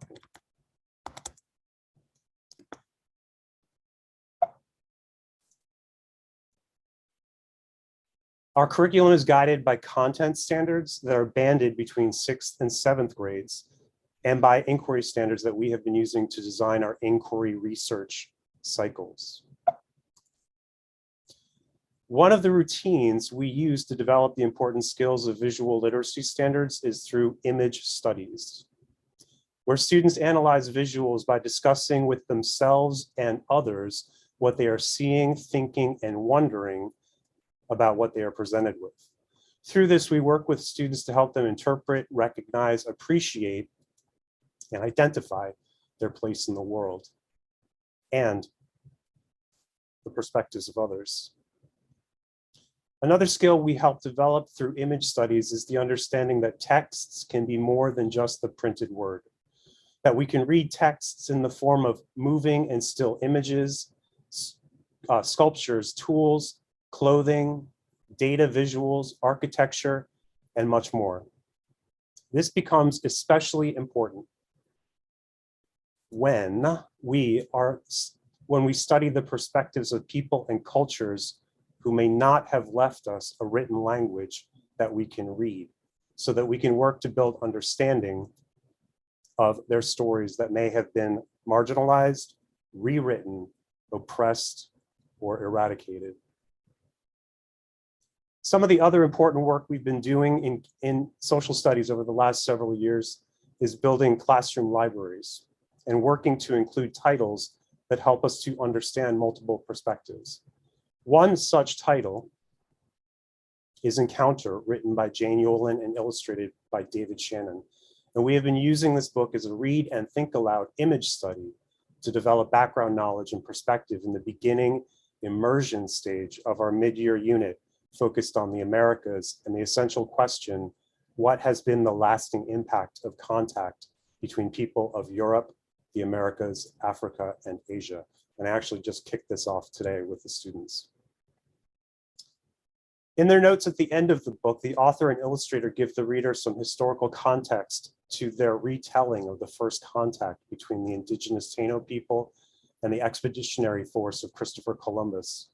Our curriculum is guided by content standards that are banded between 6th and 7th grades and by inquiry standards that we have been using to design our inquiry research cycles. One of the routines we use to develop the important skills of visual literacy standards is through image studies, where students analyze visuals by discussing with themselves and others what they are seeing, thinking, and wondering about what they are presented with. Through this, we work with students to help them interpret, recognize, appreciate, and identify their place in the world and the perspectives of others. Another skill we help develop through image studies is the understanding that texts can be more than just the printed word, that we can read texts in the form of moving and still images, sculptures, tools, clothing, data visuals, architecture, and much more. This becomes especially important when we study the perspectives of people and cultures who may not have left us a written language that we can read, so that we can work to build understanding of their stories that may have been marginalized, rewritten, oppressed, or eradicated. Some of the other important work we've been doing in social studies over the last several years is building classroom libraries and working to include titles that help us to understand multiple perspectives. One such title is Encounter, written by Jane Yolen and illustrated by David Shannon. And we have been using this book as a read and think aloud image study to develop background knowledge and perspective in the beginning immersion stage of our mid-year unit focused on the Americas and the essential question, what has been the lasting impact of contact between people of Europe, the Americas, Africa, and Asia? And I actually just kicked this off today with the students. In their notes at the end of the book, the author and illustrator give the reader some historical context to their retelling of the first contact between the indigenous Taino people and the expeditionary force of Christopher Columbus.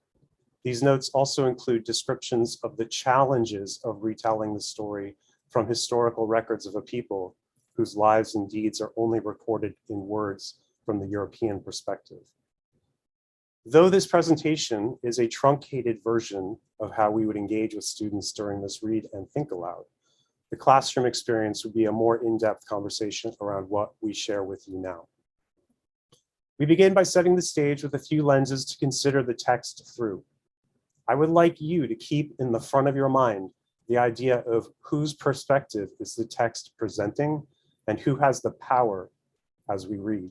These notes also include descriptions of the challenges of retelling the story from historical records of a people whose lives and deeds are only recorded in words from the European perspective. Though this presentation is a truncated version of how we would engage with students during this read and think aloud, the classroom experience would be a more in-depth conversation around what we share with you now. We begin by setting the stage with a few lenses to consider the text through. I would like you to keep in the front of your mind the idea of whose perspective is the text presenting and who has the power as we read.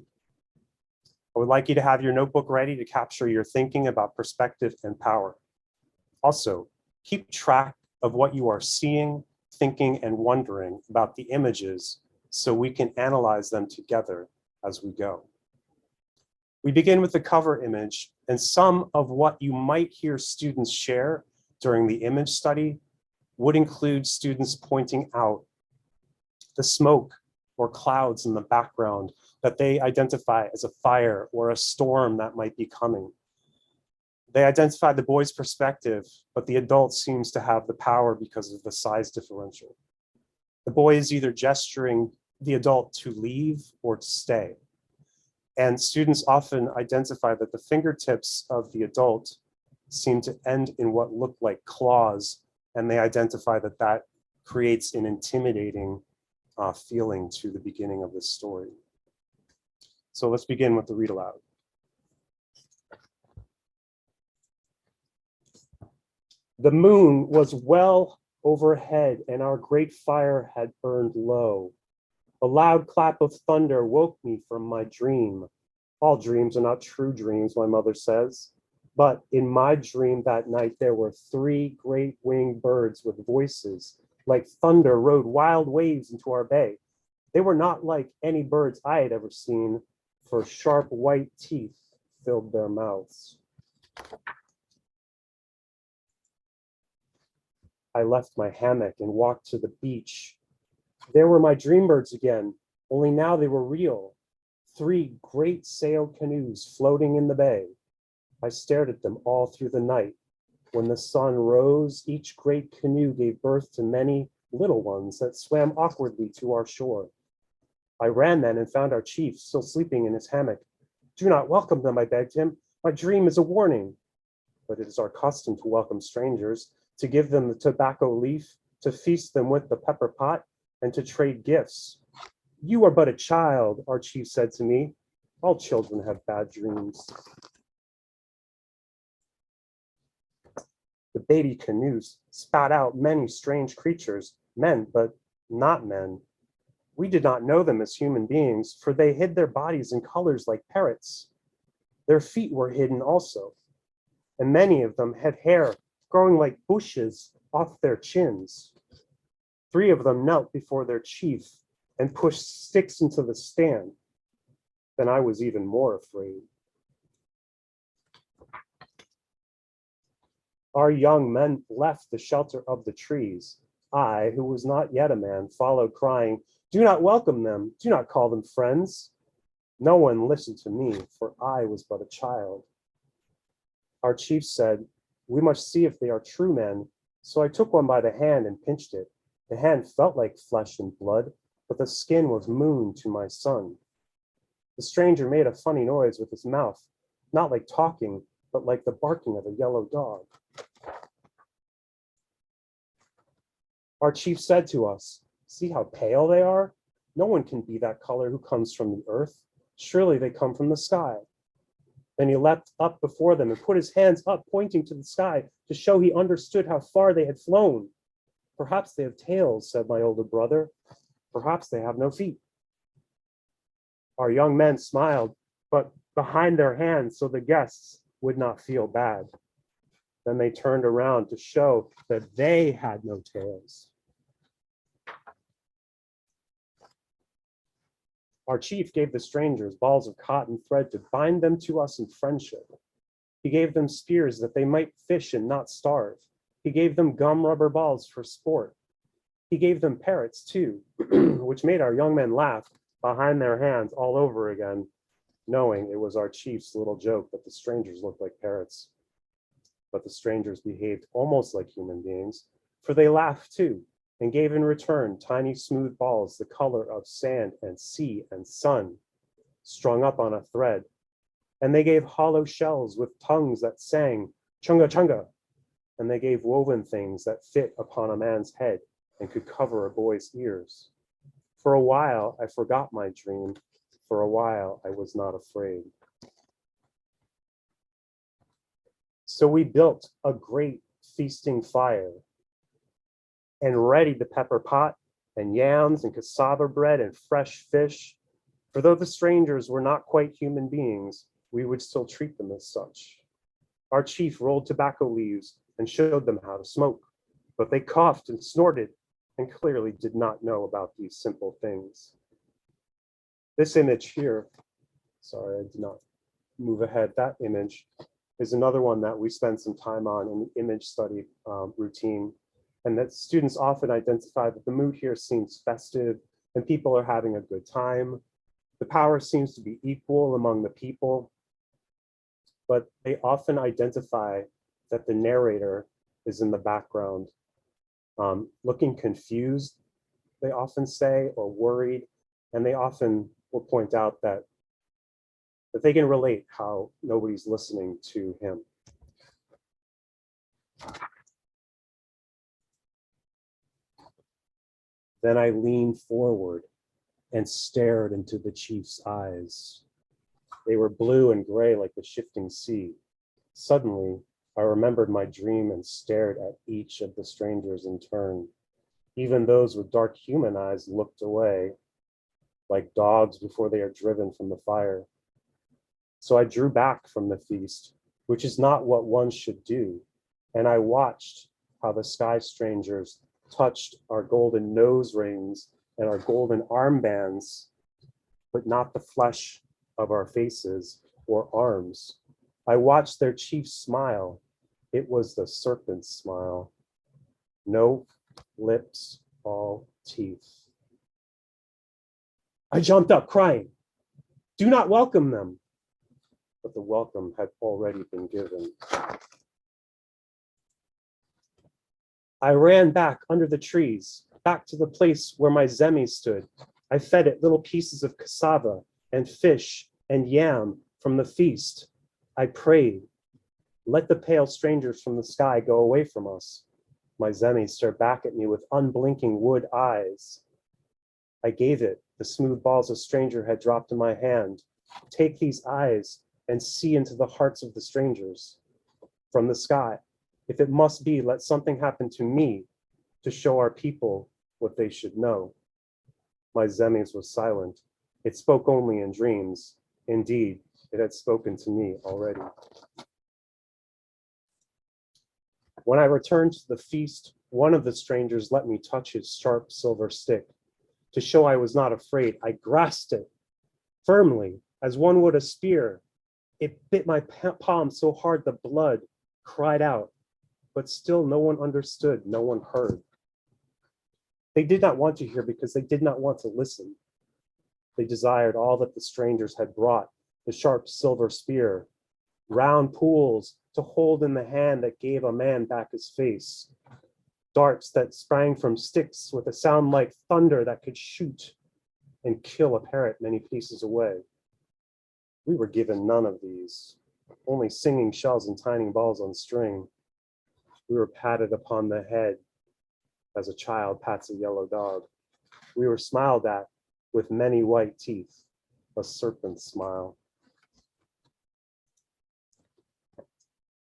I would like you to have your notebook ready to capture your thinking about perspective and power. Also, keep track of what you are seeing, thinking, and wondering about the images so we can analyze them together as we go. We begin with the cover image, and some of what you might hear students share during the image study would include students pointing out the smoke or clouds in the background that they identify as a fire or a storm that might be coming. They identify the boy's perspective, but the adult seems to have the power because of the size differential. The boy is either gesturing the adult to leave or to stay. And students often identify that the fingertips of the adult seem to end in what look like claws, and they identify that that creates an intimidating feeling to the beginning of this story. So let's begin with the read aloud. The moon was well overhead, and our great fire had burned low. A loud clap of thunder woke me from my dream. All dreams are not true dreams, my mother says. But in my dream that night, there were 3 great winged birds with voices like thunder rode wild waves into our bay. They were not like any birds I had ever seen, for sharp white teeth filled their mouths. I left my hammock and walked to the beach. There were my dream birds again, only now they were real. 3 great sailed canoes floating in the bay. I stared at them all through the night, When the sun rose, each great canoe gave birth to many little ones that swam awkwardly to our shore. I ran then and found our chief still sleeping in his hammock. Do not welcome them, I begged him. My dream is a warning. But it is our custom to welcome strangers, to give them the tobacco leaf, to feast them with the pepper pot, and to trade gifts. You are but a child, our chief said to me. All children have bad dreams. The baby canoes spat out many strange creatures, men, but not men. We did not know them as human beings, for they hid their bodies in colors like parrots. Their feet were hidden also, and many of them had hair growing like bushes off their chins. 3 of them knelt before their chief and pushed sticks into the stand. Then I was even more afraid. Our young men left the shelter of the trees. I, who was not yet a man, followed, crying, do not welcome them, do not call them friends. No one listened to me, for I was but a child. Our chief said, we must see if they are true men. So I took one by the hand and pinched it. The hand felt like flesh and blood, but the skin was moon to my son. The stranger made a funny noise with his mouth, not like talking, but like the barking of a yellow dog. Our chief said to us, see how pale they are? No one can be that color who comes from the earth. Surely they come from the sky. Then he leapt up before them and put his hands up, pointing to the sky to show he understood how far they had flown. Perhaps they have tails, said my older brother. Perhaps they have no feet. Our young men smiled, but behind their hands so the guests would not feel bad. Then they turned around to show that they had no tails. Our chief gave the strangers balls of cotton thread to bind them to us in friendship. He gave them spears that they might fish and not starve. He gave them gum rubber balls for sport. He gave them parrots too, which made our young men laugh behind their hands all over again, knowing it was our chief's little joke that the strangers looked like parrots. But the strangers behaved almost like human beings, for they laughed too, and gave in return tiny smooth balls the color of sand and sea and sun, strung up on a thread. And they gave hollow shells with tongues that sang, chunga chunga. And they gave woven things that fit upon a man's head and could cover a boy's ears. For a while, I forgot my dream. For a while, I was not afraid. So we built a great feasting fire and readied the pepper pot and yams and cassava bread and fresh fish. For though the strangers were not quite human beings, we would still treat them as such. Our chief rolled tobacco leaves and showed them how to smoke, but they coughed and snorted and clearly did not know about these simple things. This image here, sorry, I did not move ahead. That image is another one that we spend some time on in the image study routine, and that students often identify that the mood here seems festive and people are having a good time. The power seems to be equal among the people, but they often identify that the narrator is in the background, looking confused, they often say, or worried, and they often will point out that they can relate how nobody's listening to him. Then I leaned forward and stared into the chief's eyes. They were blue and gray like the shifting sea. Suddenly, I remembered my dream and stared at each of the strangers in turn. Even those with dark human eyes looked away, like dogs before they are driven from the fire. So I drew back from the feast, which is not what one should do, and I watched how the sky strangers touched our golden nose rings and our golden armbands, but not the flesh of our faces or arms. I watched their chief smile. It was the serpent's smile. No lips, all teeth. I jumped up crying, do not welcome them. But the welcome had already been given. I ran back under the trees, back to the place where my zemi stood. I fed it little pieces of cassava and fish and yam from the feast. I prayed, let the pale strangers from the sky go away from us. My zemi stared back at me with unblinking wood eyes. I gave it the smooth balls a stranger had dropped in my hand. Take these eyes and see into the hearts of the strangers from the sky. If it must be, let something happen to me to show our people what they should know. My zemis was silent. It spoke only in dreams. Indeed, it had spoken to me already. When I returned to the feast, one of the strangers let me touch his sharp silver stick. To show I was not afraid, I grasped it firmly, as one would a spear. It bit my palm so hard the blood cried out, but still no one understood, no one heard. They did not want to hear because they did not want to listen. They desired all that the strangers had brought, the sharp silver spear, round pools to hold in the hand that gave a man back his face, darts that sprang from sticks with a sound like thunder that could shoot and kill a parrot many paces away. We were given none of these, only singing shells and tiny balls on string. We were patted upon the head as a child pats a yellow dog. We were smiled at with many white teeth, a serpent's smile.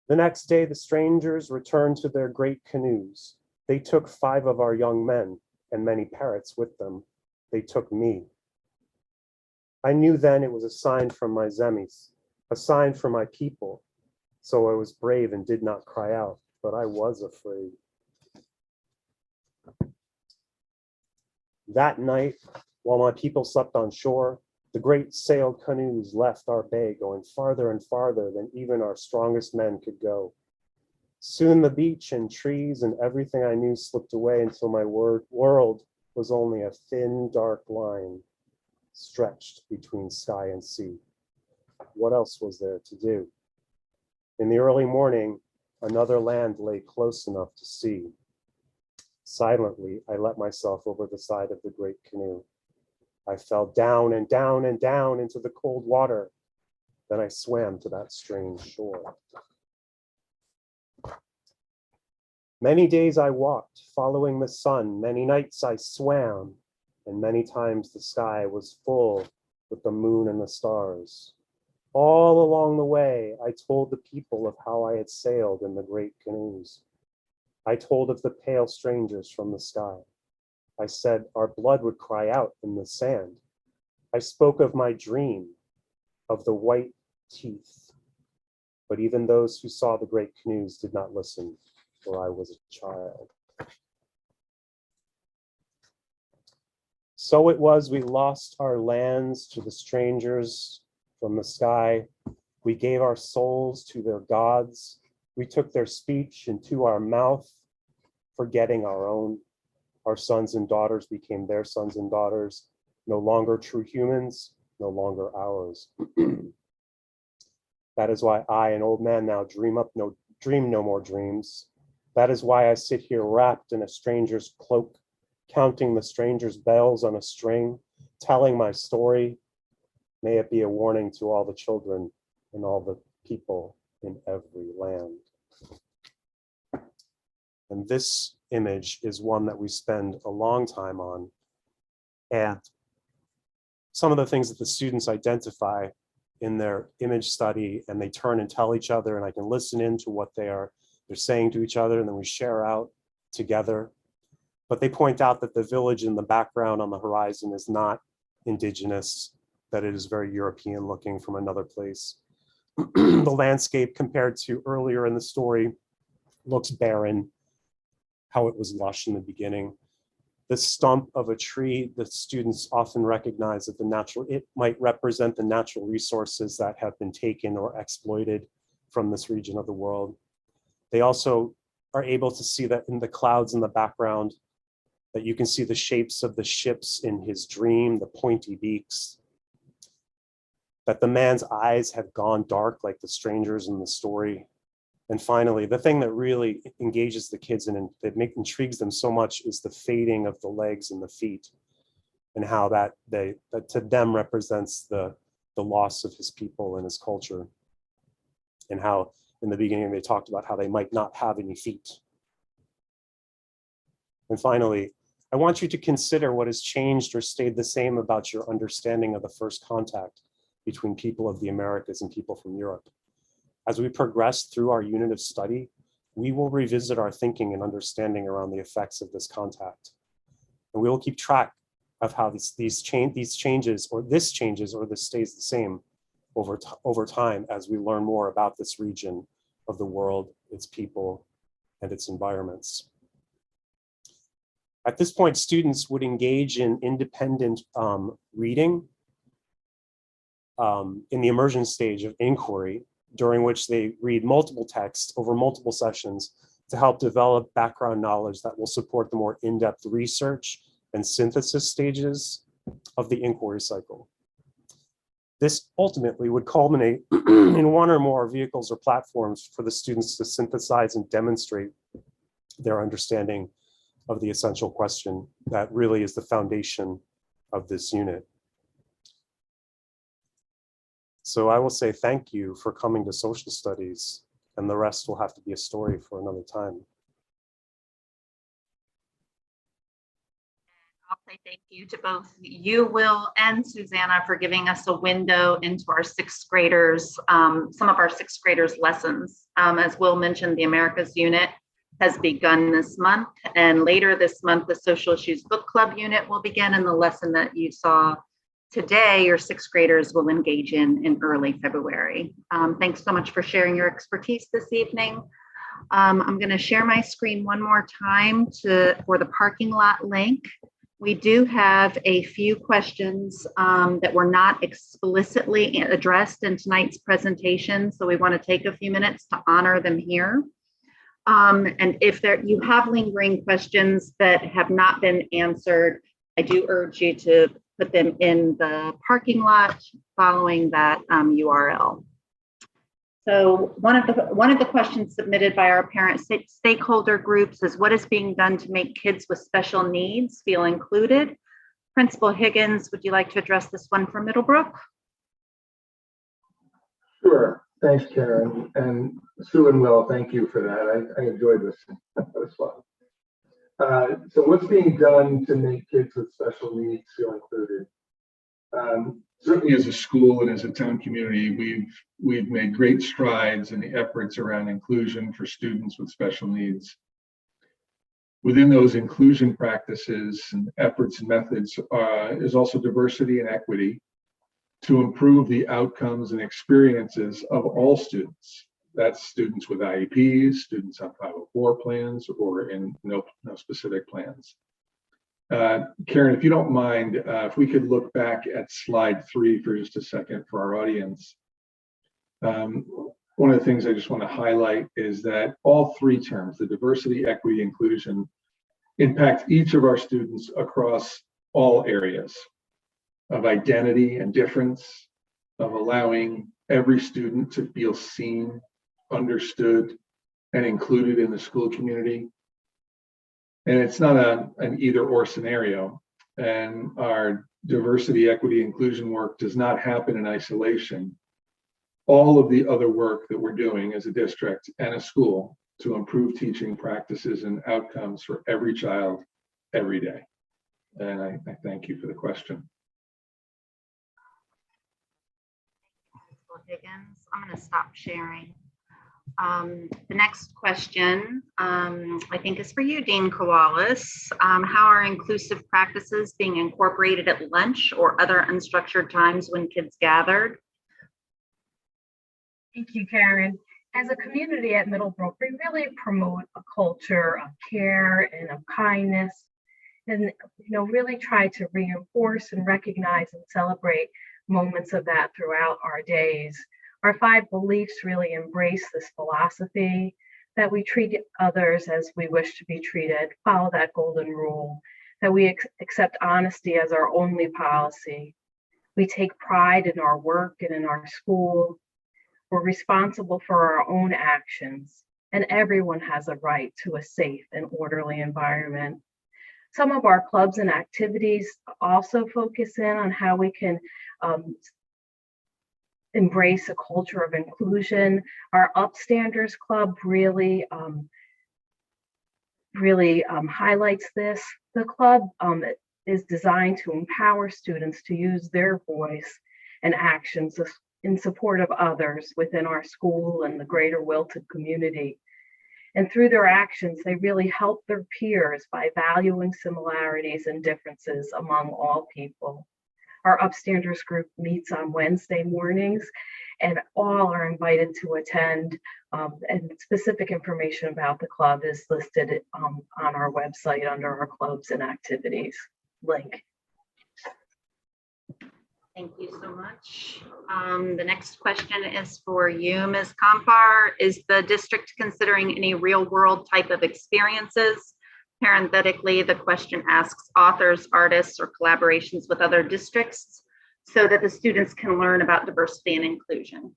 The next day, the strangers returned to their great canoes. They took 5 of our young men and many parrots with them. They took me. I knew then it was a sign from my zemis, a sign for my people. So I was brave and did not cry out, but I was afraid. That night, while my people slept on shore, the great sailed canoes left our bay, going farther and farther than even our strongest men could go. Soon the beach and trees and everything I knew slipped away until my world was only a thin, dark line stretched between sky and sea. What else was there to do? In the early morning, another land lay close enough to see. Silently, I let myself over the side of the great canoe. I fell down and down and down into the cold water. Then I swam to that strange shore. Many days I walked, following the sun. Many nights I swam, and many times the sky was full with the moon and the stars. All along the way, I told the people of how I had sailed in the great canoes. I told of the pale strangers from the sky. I said our blood would cry out in the sand. I spoke of my dream, of the white teeth. But even those who saw the great canoes did not listen, for I was a child. So it was we lost our lands to the strangers from the sky. We gave our souls to their gods. We took their speech into our mouth, forgetting our own. Our sons and daughters became their sons and daughters, no longer true humans, no longer ours. That is why I, an old man now, dream no more dreams. That is why I sit here wrapped in a stranger's cloak, counting the stranger's bells on a string, telling my story. May it be a warning to all the children and all the people in every land. And this image is one that we spend a long time on. And some of the things that the students identify in their image study, and they turn and tell each other, and I can listen into what they're saying to each other, and then we share out together. But they point out that the village in the background on the horizon is not indigenous, that it is very European looking from another place. The landscape compared to earlier in the story looks barren, how it was lush in the beginning. The stump of a tree, the students often recognize that it might represent the natural resources that have been taken or exploited from this region of the world. They also are able to see that in the clouds in the background, that you can see the shapes of the ships in his dream, the pointy beaks, that the man's eyes have gone dark like the strangers in the story, And finally, the thing that really engages the kids and that intrigues them so much is the fading of the legs and the feet, and how that to them represents the loss of his people and his culture, and how in the beginning they talked about how they might not have any feet. And finally, I want you to consider what has changed or stayed the same about your understanding of the first contact between people of the Americas and people from Europe. As we progress through our unit of study, we will revisit our thinking and understanding around the effects of this contact. And we will keep track of how this changes or this stays the same over time as we learn more about this region of the world, its people, and its environments. At this point, students would engage in independent reading in the immersion stage of inquiry, during which they read multiple texts over multiple sessions to help develop background knowledge that will support the more in-depth research and synthesis stages of the inquiry cycle. This ultimately would culminate in one or more vehicles or platforms for the students to synthesize and demonstrate their understanding of the essential question that really is the foundation of this unit. So I will say thank you for coming to social studies, and the rest will have to be a story for another time. I'll say thank you to both you, Will, and Susanna for giving us a window into our sixth graders, some of our sixth graders' lessons. As Will mentioned, the Americas unit has begun this month, and later this month, the Social Issues Book Club unit will begin, and the lesson that you saw today, your sixth graders will engage in early February. Thanks so much for sharing your expertise this evening. I'm going to share my screen one more time for the parking lot link. We do have a few questions that were not explicitly addressed in tonight's presentation, so we want to take a few minutes to honor them here. And if you have lingering questions that have not been answered, I do urge you to put them in the parking lot following that URL. So one of the questions submitted by our parent stakeholder groups is, what is being done to make kids with special needs feel included? Principal Higgins, would you like to address this one for Middlebrook? Sure. Thanks, Karen. And Sue and Will, thank you for that. I enjoyed listening. That was fun. So what's being done to make kids with special needs feel included? Certainly as a school and as a town community, we've made great strides in the efforts around inclusion for students with special needs. Within those inclusion practices and efforts and methods is also diversity and equity to improve the outcomes and experiences of all students. That's students with IEPs, students on 504 plans, or in no specific plans. Karen, if you don't mind, if we could look back at slide 3 for just a second for our audience. One of the things I just want to highlight is that all 3 terms, the diversity, equity, inclusion, impact each of our students across all areas of identity and difference, of allowing every student to feel seen, understood, and included in the school community. And it's not an either or scenario. And our diversity, equity, inclusion work does not happen in isolation. All of the other work that we're doing as a district and a school to improve teaching practices and outcomes for every child every day. And I thank you for the question. Higgins. I'm going to stop sharing. The next question, I think, is for you, Dean Kowalis. How are inclusive practices being incorporated at lunch or other unstructured times when kids gathered? Thank you, Karen. As a community at Middlebrook, we really promote a culture of care and of kindness, and really try to reinforce and recognize and celebrate moments of that throughout our days. Our 5 beliefs really embrace this philosophy that we treat others as we wish to be treated, follow that golden rule, that we accept honesty as our only policy. We take pride in our work and in our school. We're responsible for our own actions, and everyone has a right to a safe and orderly environment. Some of our clubs and activities also focus in on how we can embrace a culture of inclusion. Our Upstanders Club really highlights this. The club is designed to empower students to use their voice and actions in support of others within our school and the greater Wilton community. And through their actions, they really help their peers by valuing similarities and differences among all people. Our Upstanders group meets on Wednesday mornings, and all are invited to attend. And specific information about the club is listed on our website under our clubs and activities link. Thank you so much. The next question is for you, Ms. Compar. Is the district considering any real world type of experiences? Parenthetically, the question asks authors, artists, or collaborations with other districts so that the students can learn about diversity and inclusion.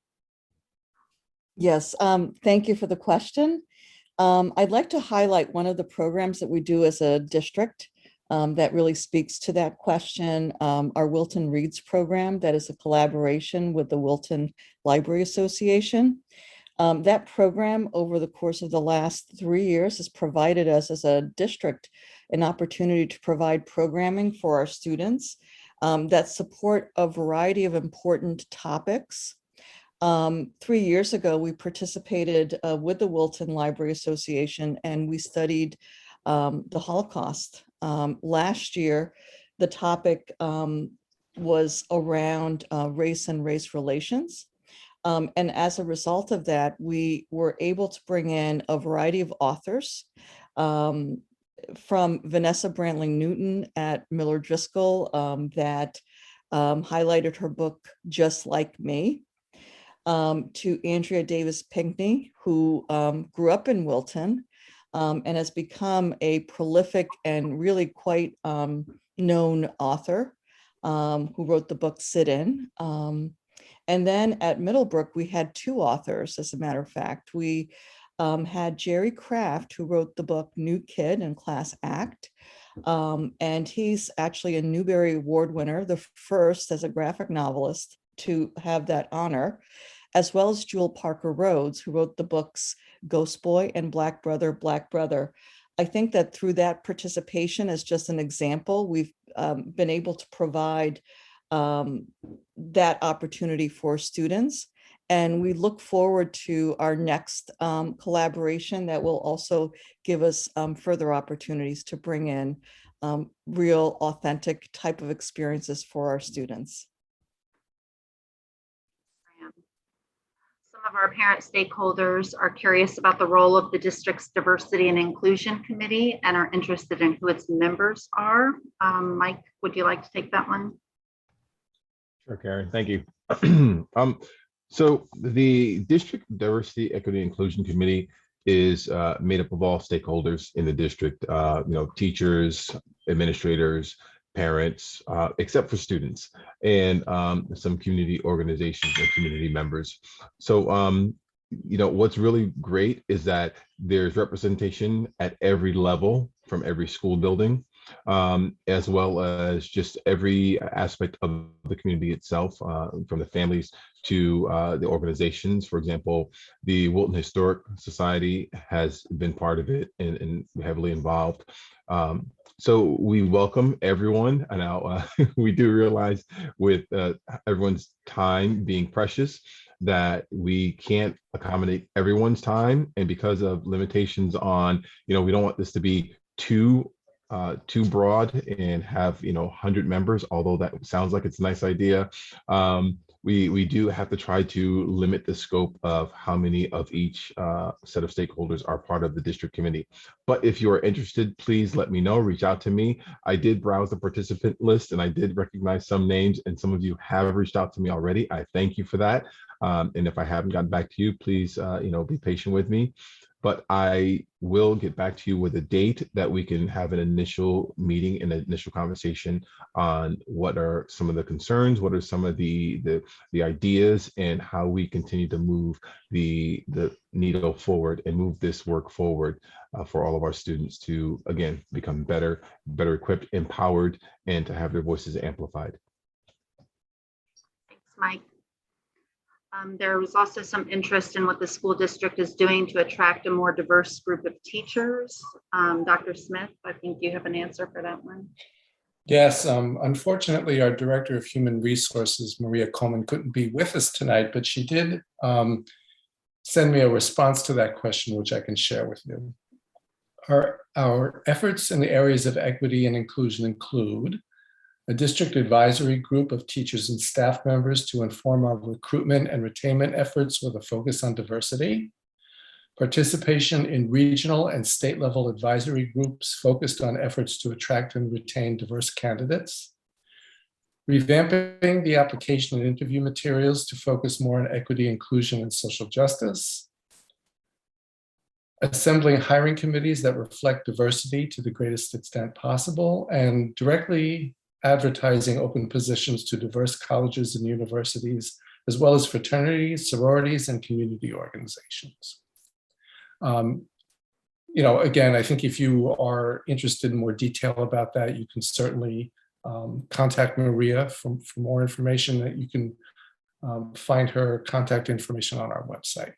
Yes, thank you for the question. I'd like to highlight one of the programs that we do as a district that really speaks to that question. Our Wilton Reads program, that is a collaboration with the Wilton Library Association. That program over the course of the last 3 years has provided us as a district an opportunity to provide programming for our students that support a variety of important topics. 3 years ago, we participated with the Wilton Library Association and we studied the Holocaust. Last year, the topic was around race and race relations. And as a result of that, we were able to bring in a variety of authors from Vanessa Brantling Newton at Miller Driscoll that highlighted her book, Just Like Me, to Andrea Davis Pinkney, who grew up in Wilton and has become a prolific and really quite known author who wrote the book Sit In. And then at Middlebrook, we had 2 authors, as a matter of fact. We had Jerry Craft, who wrote the book New Kid and Class Act. And he's actually a Newbery Award winner, the first as a graphic novelist to have that honor, as well as Jewel Parker Rhodes, who wrote the books Ghost Boy and Black Brother, Black Brother. I think that through that participation, as just an example, we've been able to provide that opportunity for students. And we look forward to our next collaboration that will also give us further opportunities to bring in real, authentic type of experiences for our students. Some of our parent stakeholders are curious about the role of the district's Diversity and Inclusion Committee and are interested in who its members are. Mike, would you like to take that one? Sure, Karen, thank you. So the District Diversity, Equity, Inclusion Committee is made up of all stakeholders in the district, teachers, administrators, parents, except for students, and some community organizations and community members. So, what's really great is that there's representation at every level from every school building, as well as just every aspect of the community itself, from the families to the organizations. For example, the Wilton Historic Society has been part of it and heavily involved. So we welcome everyone. And now we do realize with everyone's time being precious that we can't accommodate everyone's time. And because of limitations on, we don't want this to be too broad and have 100 members, although that sounds like it's a nice idea. We do have to try to limit the scope of how many of each set of stakeholders are part of the district committee. But if you are interested, please let me know, reach out to me. I did browse the participant list and I did recognize some names, and some of you have reached out to me already. I thank you for that. And if I haven't gotten back to you, please be patient with me. but I will get back to you with a date that we can have an initial meeting, an initial conversation on what are some of the concerns, what are some of the ideas, and how we continue to move the needle forward and move this work forward for all of our students to, again, become better equipped, empowered, and to have their voices amplified. Thanks, Mike. There was also some interest in what the school district is doing to attract a more diverse group of teachers. Dr. Smith, I think you have an answer for that one. Yes, unfortunately, our Director of Human Resources, Maria Coleman, couldn't be with us tonight, but she did send me a response to that question, which I can share with you. Our efforts in the areas of equity and inclusion include a district advisory group of teachers and staff members to inform our recruitment and retainment efforts with a focus on diversity, participation in regional and state level advisory groups focused on efforts to attract and retain diverse candidates, revamping the application and interview materials to focus more on equity, inclusion, and social justice, assembling hiring committees that reflect diversity to the greatest extent possible, and directly advertising open positions to diverse colleges and universities, as well as fraternities, sororities, and community organizations. Again, I think if you are interested in more detail about that, you can certainly contact Maria for more information. That you can find her contact information on our website.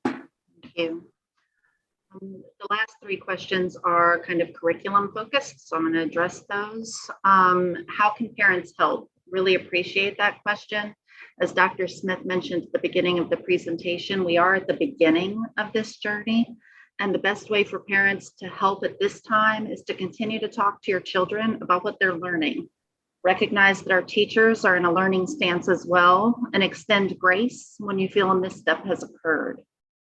Thank you. The last three questions are kind of curriculum focused, so I'm going to address those. How can parents help? Really appreciate that question. As Dr. Smith mentioned at the beginning of the presentation, we are at the beginning of this journey, and the best way for parents to help at this time is to continue to talk to your children about what they're learning. Recognize that our teachers are in a learning stance as well, and extend grace when you feel a misstep has occurred.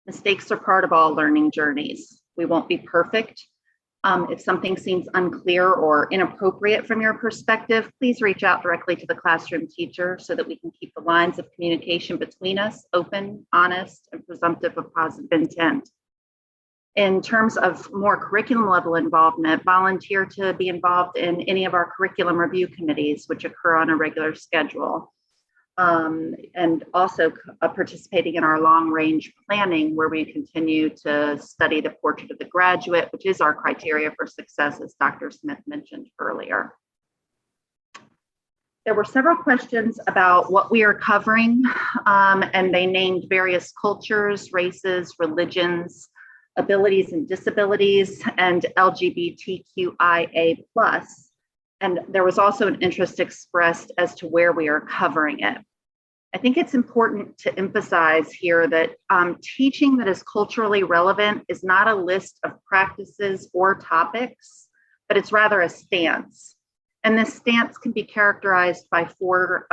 Mistakes are part of all learning journeys. We won't be perfect. If something seems unclear or inappropriate from your perspective, please reach out directly to the classroom teacher so that we can keep the lines of communication between us open, honest, and presumptive of positive intent. In terms of more curriculum level involvement, volunteer to be involved in any of our curriculum review committees, which occur on a regular schedule. And also participating in our long range planning, where we continue to study the portrait of the graduate, which is our criteria for success, as Dr. Smith mentioned earlier. There were several questions about what we are covering, and they named various cultures, races, religions, abilities and disabilities, and LGBTQIA+. And there was also an interest expressed as to where we are covering it. I think it's important to emphasize here that teaching that is culturally relevant is not a list of practices or topics, but it's rather a stance. And this stance can be characterized by four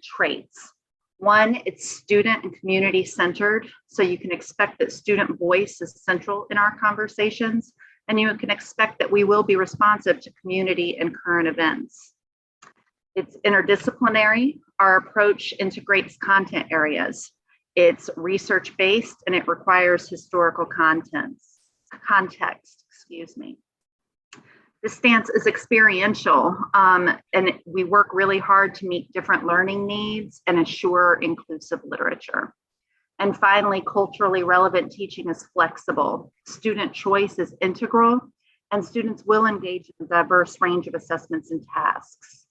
traits. One, it's student and community centered. So you can expect that student voice is central in our conversations, and you can expect that we will be responsive to community and current events. It's interdisciplinary. Our approach integrates content areas. It's research-based, and it requires historical context. This stance is experiential, and we work really hard to meet different learning needs and ensure inclusive literature. And finally, culturally relevant teaching is flexible. Student choice is integral, and students will engage in a diverse range of assessments and tasks.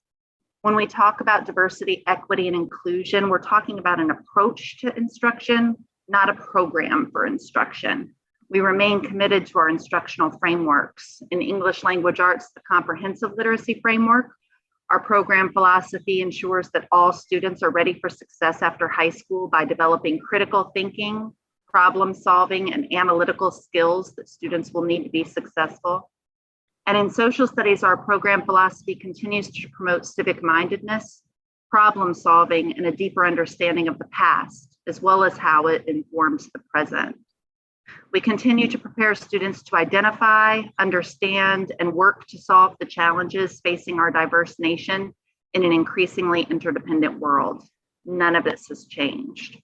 When we talk about diversity, equity, and inclusion, we're talking about an approach to instruction, not a program for instruction. We remain committed to our instructional frameworks. In English language arts, the comprehensive literacy framework, our program philosophy ensures that all students are ready for success after high school by developing critical thinking, problem solving, and analytical skills that students will need to be successful. And in social studies, our program philosophy continues to promote civic mindedness, problem solving, and a deeper understanding of the past, as well as how it informs the present. We continue to prepare students to identify, understand, and work to solve the challenges facing our diverse nation in an increasingly interdependent world. None of this has changed.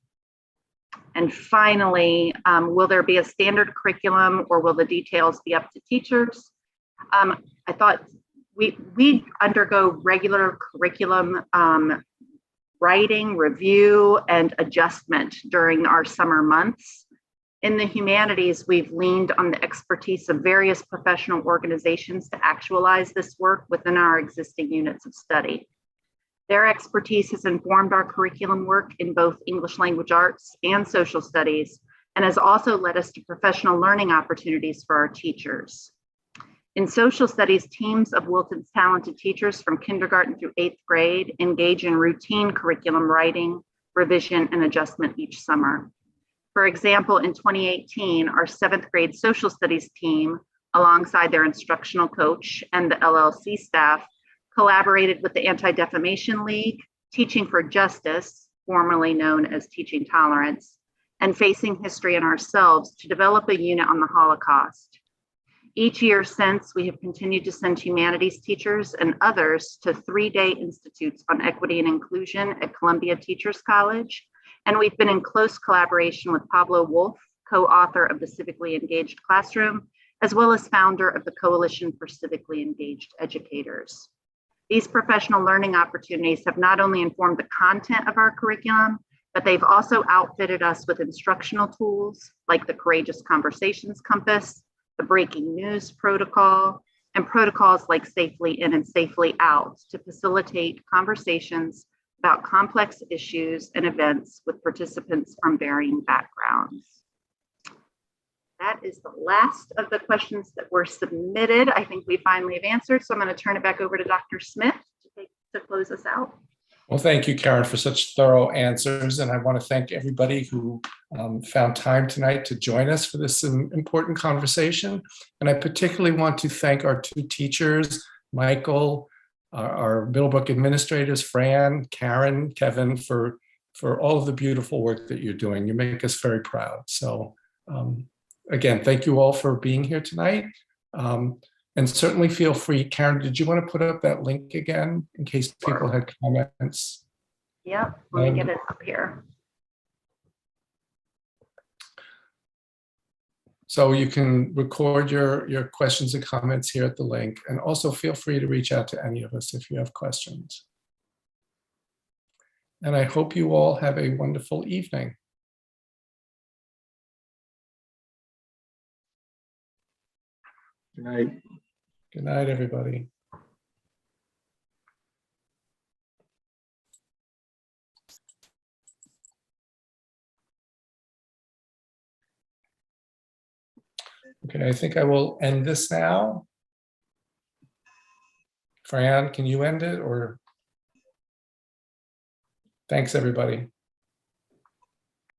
And finally, will there be a standard curriculum or will the details be up to teachers? I thought we undergo regular curriculum writing, review, and adjustment during our summer months. In the humanities, we've leaned on the expertise of various professional organizations to actualize this work within our existing units of study. Their expertise has informed our curriculum work in both English language arts and social studies, and has also led us to professional learning opportunities for our teachers. In social studies, teams of Wilton's talented teachers from kindergarten through 8th grade engage in routine curriculum writing, revision, and adjustment each summer. For example, in 2018, our 7th grade social studies team, alongside their instructional coach and the LLC staff, collaborated with the Anti-Defamation League, Teaching for Justice, formerly known as Teaching Tolerance, and Facing History and Ourselves to develop a unit on the Holocaust. Each year since, we have continued to send humanities teachers and others to 3-day institutes on equity and inclusion at Columbia Teachers College. And we've been in close collaboration with Pablo Wolf, co-author of the Civically Engaged Classroom, as well as founder of the Coalition for Civically Engaged Educators. These professional learning opportunities have not only informed the content of our curriculum, but they've also outfitted us with instructional tools like the Courageous Conversations Compass, the Breaking News Protocol, and protocols like Safely In and Safely Out to facilitate conversations about complex issues and events with participants from varying backgrounds. That is the last of the questions that were submitted. I think we finally have answered, so I'm going to turn it back over to Dr. Smith to close us out. Well, thank you, Karen, for such thorough answers. And I want to thank everybody who found time tonight to join us for this important conversation. And I particularly want to thank our 2 teachers, Michael, our Middlebrook administrators, Fran, Karen, Kevin, for all of the beautiful work that you're doing. You make us very proud. So again, thank you all for being here tonight. And certainly feel free. Karen, did you want to put up that link again in case people had comments? Yep, let me get it up here. So you can record your questions and comments here at the link, and also feel free to reach out to any of us if you have questions. And I hope you all have a wonderful evening. Good night. Good night, everybody. Okay, I think I will end this now. Fran, can you end it, or? Thanks, everybody.